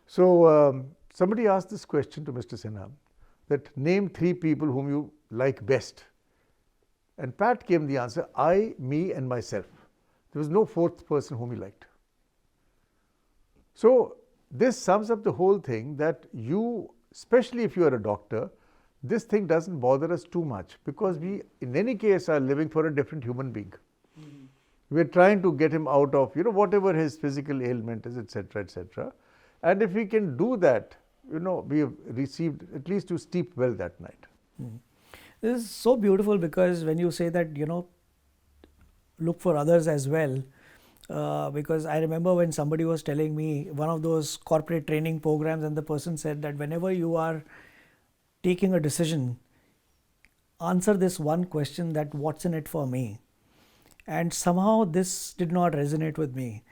So somebody asked this question to Mr. Sinha, that name 3 people whom you like best. And Pat came the answer, I, me and myself. There was no 4th person whom he liked. So this sums up the whole thing, that you, especially if you are a doctor, this thing doesn't bother us too much, because we in any case are living for a different human being. We are trying to get him out of whatever his physical ailment is, etc., etc. And if we can do that, we have received, at least to sleep well that night. This is so beautiful, because when you say that look for others as well, because I remember when somebody was telling me one of those corporate training programs, and the person said that whenever you are taking a decision, answer this one question, that what's in it for me? And somehow this did not resonate with me,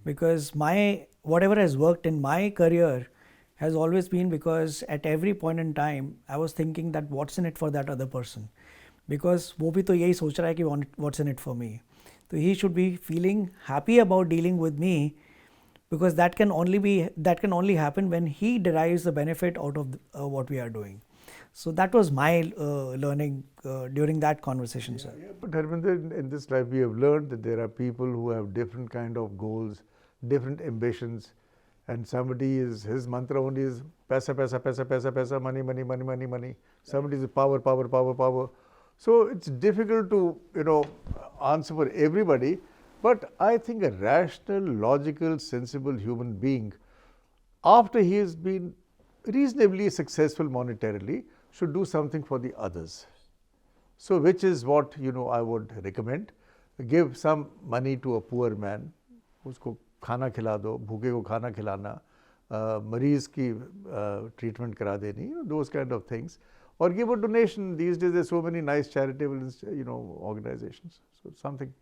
because whatever has worked in my career has always been because at every point in time I was thinking that what's in it for that other person, because वो भी तो यही सोच रहा है कि what's in it for me. So he should be feeling happy about dealing with me, because that can only happen when he derives the benefit out of what we are doing. So that was my learning during that conversation, sir. Yeah, but Harbinder, in this life we have learned that there are people who have different kind of goals, different ambitions, and somebody his mantra only is paisa, paisa, paisa, paisa, paisa, money, money, money, money, money. Somebody is power, power, power, power. So it's difficult to answer for everybody, but I think a rational, logical, sensible human being, after he has been reasonably successful monetarily, should do something for the others. So which is what I would recommend. Give some money to a poor man, usko खाना खिला दो, भूखे को खाना खिलाना, मरीज की treatment करा देनी, those kind of things. Or give a donation. These days there are so many nice charitable organizations. So something.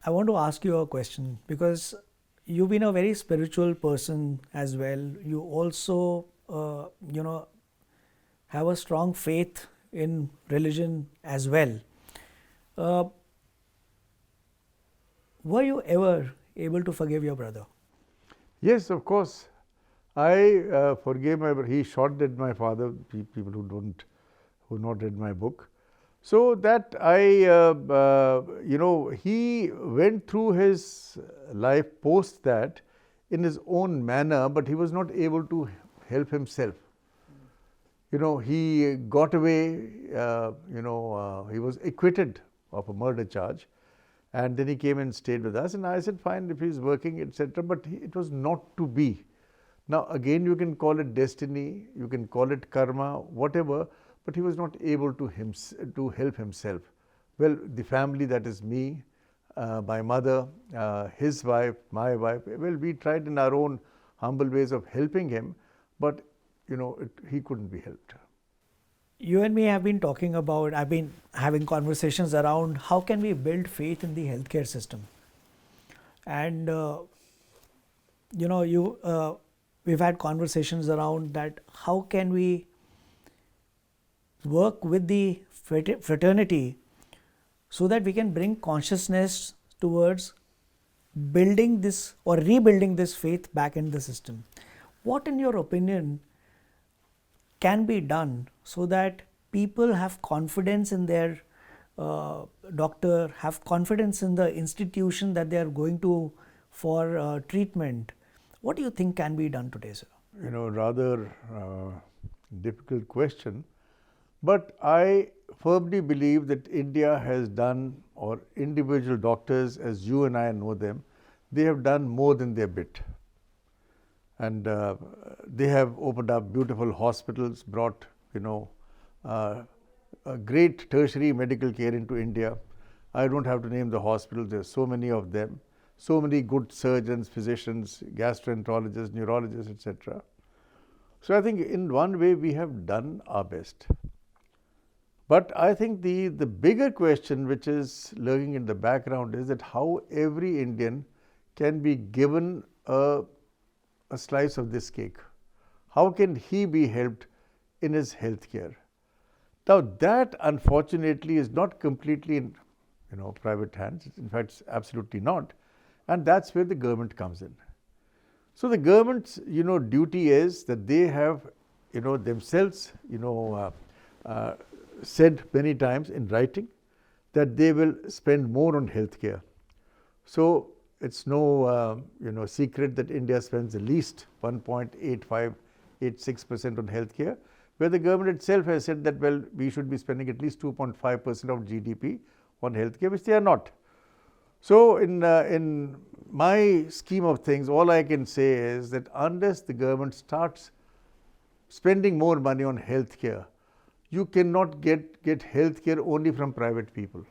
I want to ask you a question because you've been a very spiritual person as well. You also, have a strong faith in religion as well. Uh, were you ever able to forgive your brother? Yes, of course. I forgave my brother. He shot dead my father. People who not read my book. So that he went through his life post that in his own manner, but he was not able to help himself. He got away, he was acquitted of a murder charge, and then he came and stayed with us, and I said, fine, if he's working, etc., but it was not to be. Now, again, you can call it destiny, you can call it karma, whatever, but he was not able to help himself. Well, the family, that is me, my mother, his wife, my wife, well, we tried in our own humble ways of helping him, but he couldn't be helped. You and me have been talking about, I've been having conversations around how can we build faith in the healthcare system. And, we've had conversations around that how can we work with the fraternity so that we can bring consciousness towards building this or rebuilding this faith back in the system. What, in your opinion, can be done so that people have confidence in their doctor, have confidence in the institution that they are going to for treatment? What do you think can be done today, sir? Rather difficult question, but I firmly believe that India has done, or individual doctors as you and I know them, they have done more than their bit. And they have opened up beautiful hospitals, brought a great tertiary medical care into India. I don't have to name the hospitals, there are so many of them, so many good surgeons, physicians, gastroenterologists, neurologists, etc. So I think in one way we have done our best. But I think the bigger question which is lurking in the background is that how every Indian can be given a slice of this cake. How can he be helped in his health care? Now that unfortunately is not completely in private hands. In fact, it's absolutely not. And that's where the government comes in. So the government's duty is that they have themselves said many times in writing that they will spend more on healthcare. So it's no secret that India spends at least 1.86% on healthcare, where the government itself has said that we should be spending at least 2.5% of GDP on healthcare, which they are not. So in my scheme of things, all I can say is that unless the government starts spending more money on healthcare, you cannot get healthcare only from private people.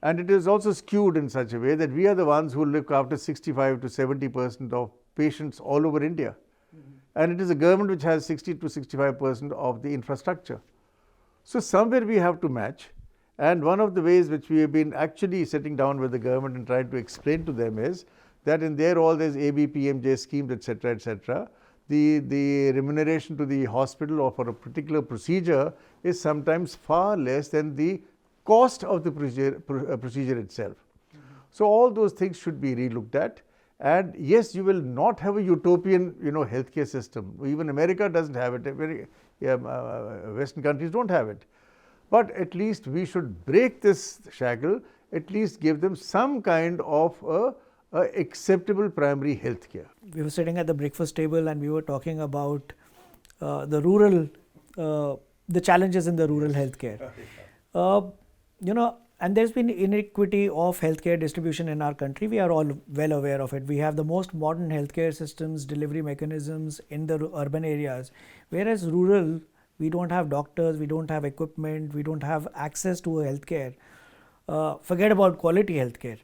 And it is also skewed in such a way that we are the ones who look after 65 to 70% of patients all over India. And it is the government which has 60 to 65% of the infrastructure. So somewhere we have to match. And one of the ways which we have been actually sitting down with the government and trying to explain to them is that in there's ABPMJ schemes, etc., the remuneration to the hospital or for a particular procedure is sometimes far less than the cost of the procedure itself. So all those things should be relooked at. And yes, you will not have a utopian healthcare system. Even America doesn't have it. Western countries don't have it. But at least we should break this shackle, at least give them some kind of acceptable primary health care. We were sitting at the breakfast table and we were talking about the rural, the challenges in the rural healthcare. And there's been inequity of healthcare distribution in our country. We are all well aware of it. We have the most modern healthcare systems, delivery mechanisms in the urban areas, whereas rural, we don't have doctors, we don't have equipment, we don't have access to healthcare. Forget about quality healthcare.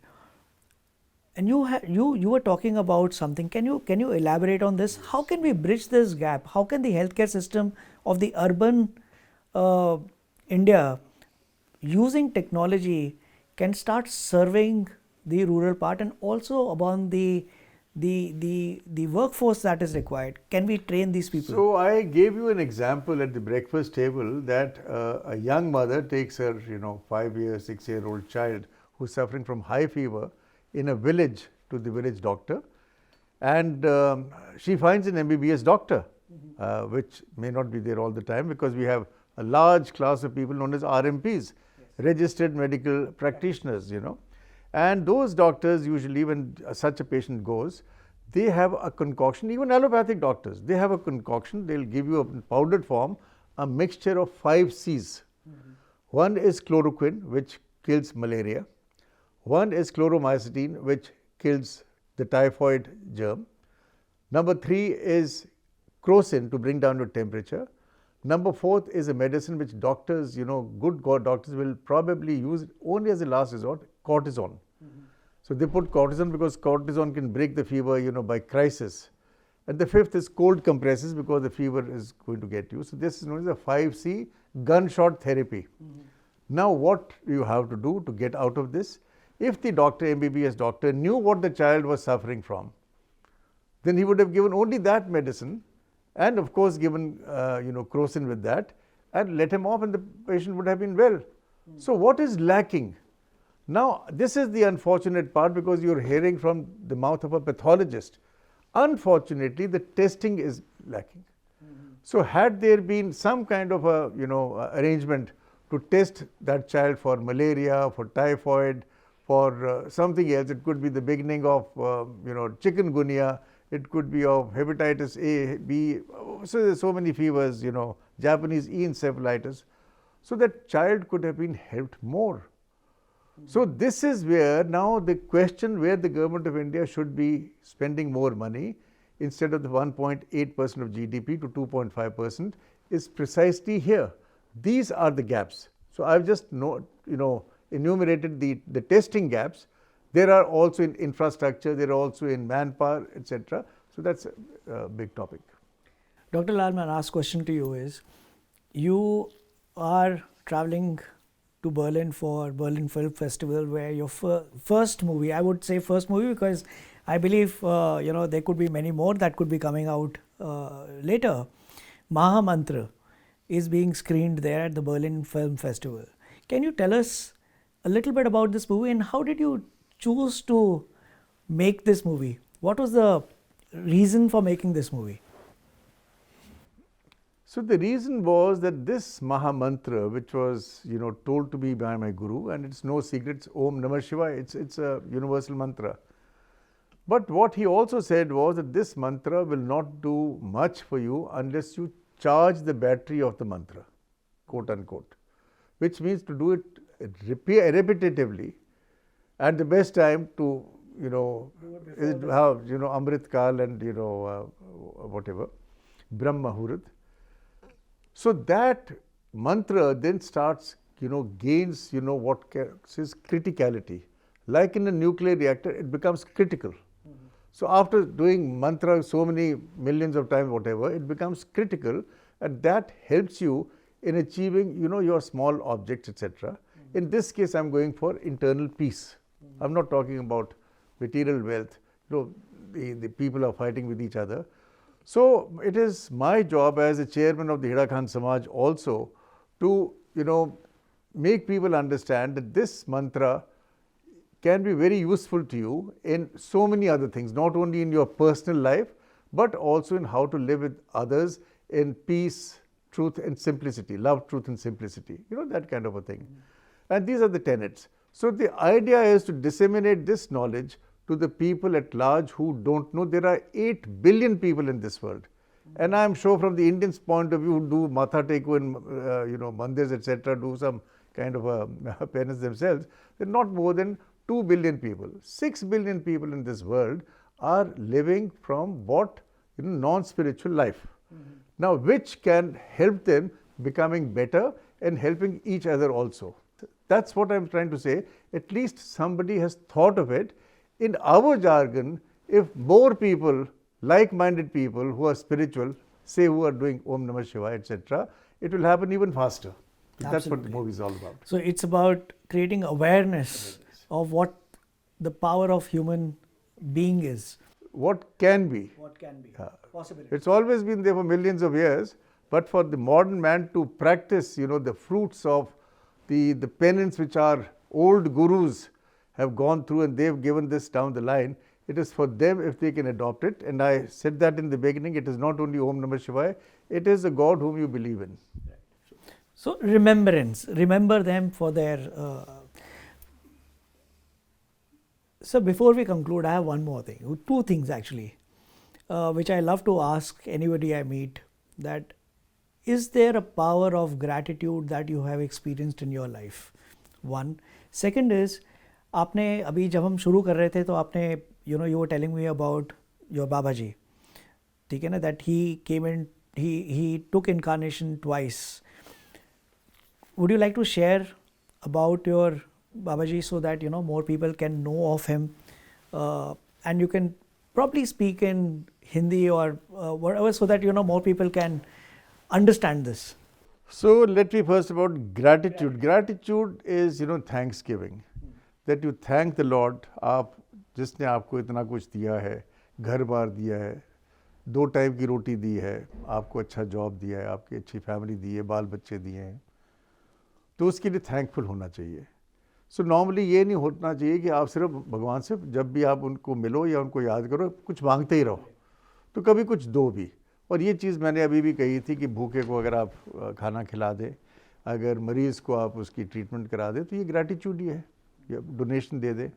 And you were talking about something. Can you elaborate on this? How can we bridge this gap? How can the healthcare system of the urban India, using technology, can start serving the rural part, and also about the workforce that is required? Can we train these people? So I gave you an example at the breakfast table that a young mother takes her 5-year, 6-year-old child who's suffering from high fever in a village to the village doctor, and she finds an MBBS doctor, which may not be there all the time, because we have a large class of people known as RMPs, registered medical practitioners, and those doctors usually, when such a patient goes, they have a concoction. Even allopathic doctors, they have a concoction. They'll give you a powdered form, a mixture of 5 C's. One is chloroquine, which kills malaria. One is chloromycetin, which kills the typhoid germ. Number 3 is crocin, to bring down your temperature. Number 4 is a medicine which doctors, good doctors will probably use only as a last resort, cortisone. So they put cortisone because cortisone can break the fever, by crisis. And the 5th is cold compresses, because the fever is going to get you. So this is known as a 5C gunshot therapy. Now what you have to do to get out of this? If the doctor, MBBS doctor, knew what the child was suffering from, then he would have given only that medicine, and of course given crocin with that, and let him off, and the patient would have been well. So what is lacking? Now this is the unfortunate part, because you're hearing from the mouth of a pathologist. Unfortunately, the testing is lacking. So had there been some kind of a arrangement to test that child for malaria, for typhoid, for something else, it could be the beginning of chikungunya, it could be of hepatitis A, B, so there's so many fevers, Japanese encephalitis. So that child could have been helped more. So this is where now the question where the government of India should be spending more money instead of the 1.8% of GDP to 2.5% is precisely here. These are the gaps. So I've just enumerated the testing gaps. There are also in infrastructure, there are also in manpower, etc. So that's a big topic. Dr. Lal, my last question to you is, you are traveling to Berlin for Berlin Film Festival, where your first movie, I would say first movie, because I believe there could be many more that could be coming out later. Maha Mantra is being screened there at the Berlin Film Festival. Can you tell us a little bit about this movie, and how did you choose to make this movie? What was the reason for making this movie? So the reason was that this Maha Mantra, which was told to me by my guru, and it's no secret, it's Om Namah Shivaya, it's a universal mantra. But what he also said was that this mantra will not do much for you unless you charge the battery of the mantra, quote unquote, which means to do it repetitively. At the best time to have Amrit Kal and whatever Brahm Muhurat. So that mantra then starts gains what is criticality. Like in a nuclear reactor, it becomes critical. So after doing mantra so many millions of times, whatever, it becomes critical, and that helps you in achieving your small objects, etc. In this case, I'm going for internal peace. I'm not talking about material wealth. The people are fighting with each other. So it is my job as a chairman of the Hira Khan Samaj also to make people understand that this mantra can be very useful to you in so many other things, not only in your personal life, but also in how to live with others in peace, truth and simplicity, love, truth and simplicity, that kind of a thing. And these are the tenets. So the idea is to disseminate this knowledge to the people at large who don't know. There are 8 billion people in this world. And I am sure from the Indians' point of view, who do matha teku in mandirs, etc., do some kind of a penance themselves, there are not more than 2 billion people. 6 billion people in this world are living from what? Non-spiritual life. Now, which can help them becoming better and helping each other also. That's what I'm trying to say. At least somebody has thought of it. In our jargon, if more people, like-minded people who are spiritual, say who are doing Om Namah Shivaya, etc., it will happen even faster. That's what the movie is all about. So it's about creating awareness of what the power of human being is. What can be. What can be. Possibility. It's always been there for millions of years, but for the modern man to practice, the fruits of the penance which our old gurus have gone through and they've given this down the line, it is for them if they can adopt it. And I said that in the beginning, it is not only Om Namah Shivaya, it is a God whom you believe in. So remembrance, remember them for their... So before we conclude, I have one more thing, two things actually, which I love to ask anybody I meet, that is there a power of gratitude that you have experienced in your life? One. Second is, आपने अभी जब हम शुरू कर रहे थे तो आपने you were telling me about your Babaji, ठीक है ना, that he came in, he took incarnation twice. Would you like to share about your Babaji so that more people can know of him, and you can probably speak in Hindi or whatever so that more people can understand this? So let me first about gratitude. Gratitude is thanksgiving, that you thank the Lord. आप जिसने आपको इतना कुछ दिया है, घर बार दिया है, 2 टाइम की रोटी दी है, आपको अच्छा जॉब दिया है, आपकी अच्छी फैमिली दी है, बाल बच्चे दिए हैं, तो उसके लिए थैंकफुल होना चाहिए. सो नॉर्मली ये नहीं होना चाहिए कि आप सिर्फ भगवान से जब भी आप उनको मिलो या उनको याद करो कुछ मांगते ही रहो, तो कभी कुछ दो भी. और ये चीज़ मैंने अभी भी कही थी कि भूखे को अगर आप खाना खिला दें, अगर मरीज़ को आप उसकी ट्रीटमेंट करा दें, तो ये ग्रैटिट्यूड ही है, या डोनेशन दे दें.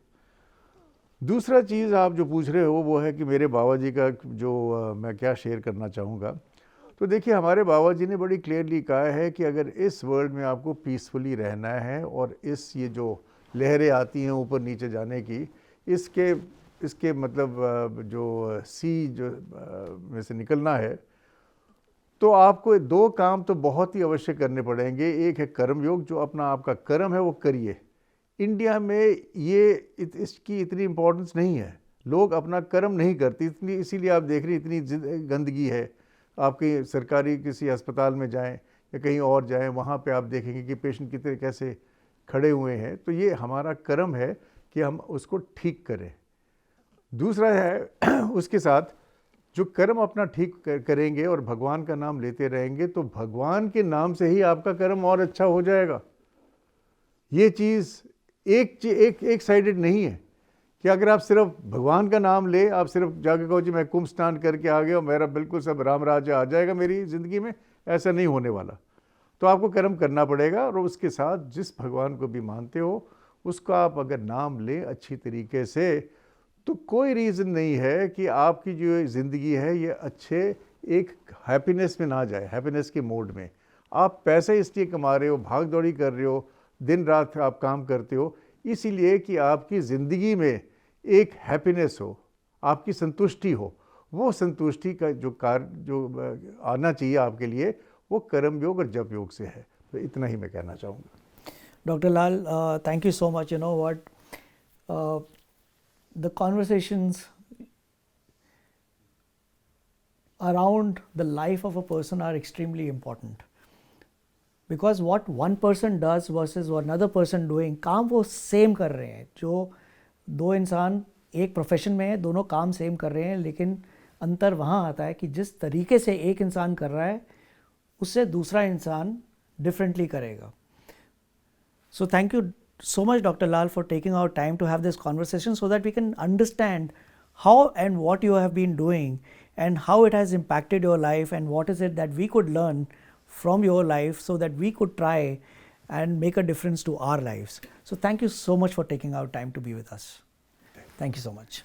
दूसरा चीज़ आप जो पूछ रहे हो वो है कि मेरे बाबा जी का जो मैं क्या शेयर करना चाहूँगा. तो देखिए, हमारे बाबा जी ने बड़ी क्लियरली कहा है कि अगर इस वर्ल्ड में आपको पीसफुली रहना है और ये जो लहरें आती हैं ऊपर नीचे जाने की, इसके मतलब जो सी जो में से निकलना है, तो आपको 2 काम तो बहुत ही अवश्य करने पड़ेंगे. एक है कर्मयोग, जो अपना आपका कर्म है वो करिए. इंडिया में इसकी इतनी इम्पोर्टेंस नहीं है, लोग अपना कर्म नहीं करते इतनी, इसीलिए आप देख रहे हैं इतनी गंदगी है. आपके सरकारी किसी अस्पताल में जाएं या कहीं और जाएं, वहाँ पे आप देखेंगे कि पेशेंट कितने कैसे खड़े हुए हैं. तो ये हमारा कर्म है कि हम उसको ठीक करें. दूसरा है उसके साथ जो कर्म अपना ठीक करेंगे और भगवान का नाम लेते रहेंगे, तो भगवान के नाम से ही आपका कर्म और अच्छा हो जाएगा. ये चीज़ एक साइडेड नहीं है कि अगर आप सिर्फ भगवान का नाम ले, आप सिर्फ जाके कहो जी मैं कुंभ स्नान करके आ गया, मेरा बिल्कुल सब राम राज्य आ जाएगा मेरी ज़िंदगी में, ऐसा नहीं होने वाला. तो आपको कर्म करना पड़ेगा, और उसके साथ जिस भगवान को भी मानते हो उसका आप अगर नाम लें अच्छी तरीके से, तो कोई रीज़न नहीं है कि आपकी जो ज़िंदगी है ये अच्छे एक हैप्पीनेस में ना जाए, हैप्पीनेस के मोड में. आप पैसे इसलिए कमा रहे हो, भाग दौड़ी कर रहे हो, दिन रात आप काम करते हो, इसीलिए कि आपकी ज़िंदगी में एक हैप्पीनेस हो, आपकी संतुष्टि हो. वो संतुष्टि का जो आना चाहिए आपके लिए, वो कर्म योग और जप योग से है. तो इतना ही मैं कहना चाहूँगा. Dr. Lal, thank you so much. You know what, the conversations around the life of a person are extremely important, because what one person does versus what another person doing, काम वो सेम कर रहे हैं. जो 2 इंसान एक profession में है, दोनों काम सेम कर रहे हैं, लेकिन अंतर वहाँ आता है कि जिस तरीके से एक इंसान कर रहा है उससे दूसरा इंसान डिफरेंटली करेगा. So thank you so much, Dr. Lal, for taking our time to have this conversation so that we can understand how and what you have been doing and how it has impacted your life, and what is it that we could learn from your life so that we could try and make a difference to our lives. So thank you so much for taking our time to be with us. Thank you so much.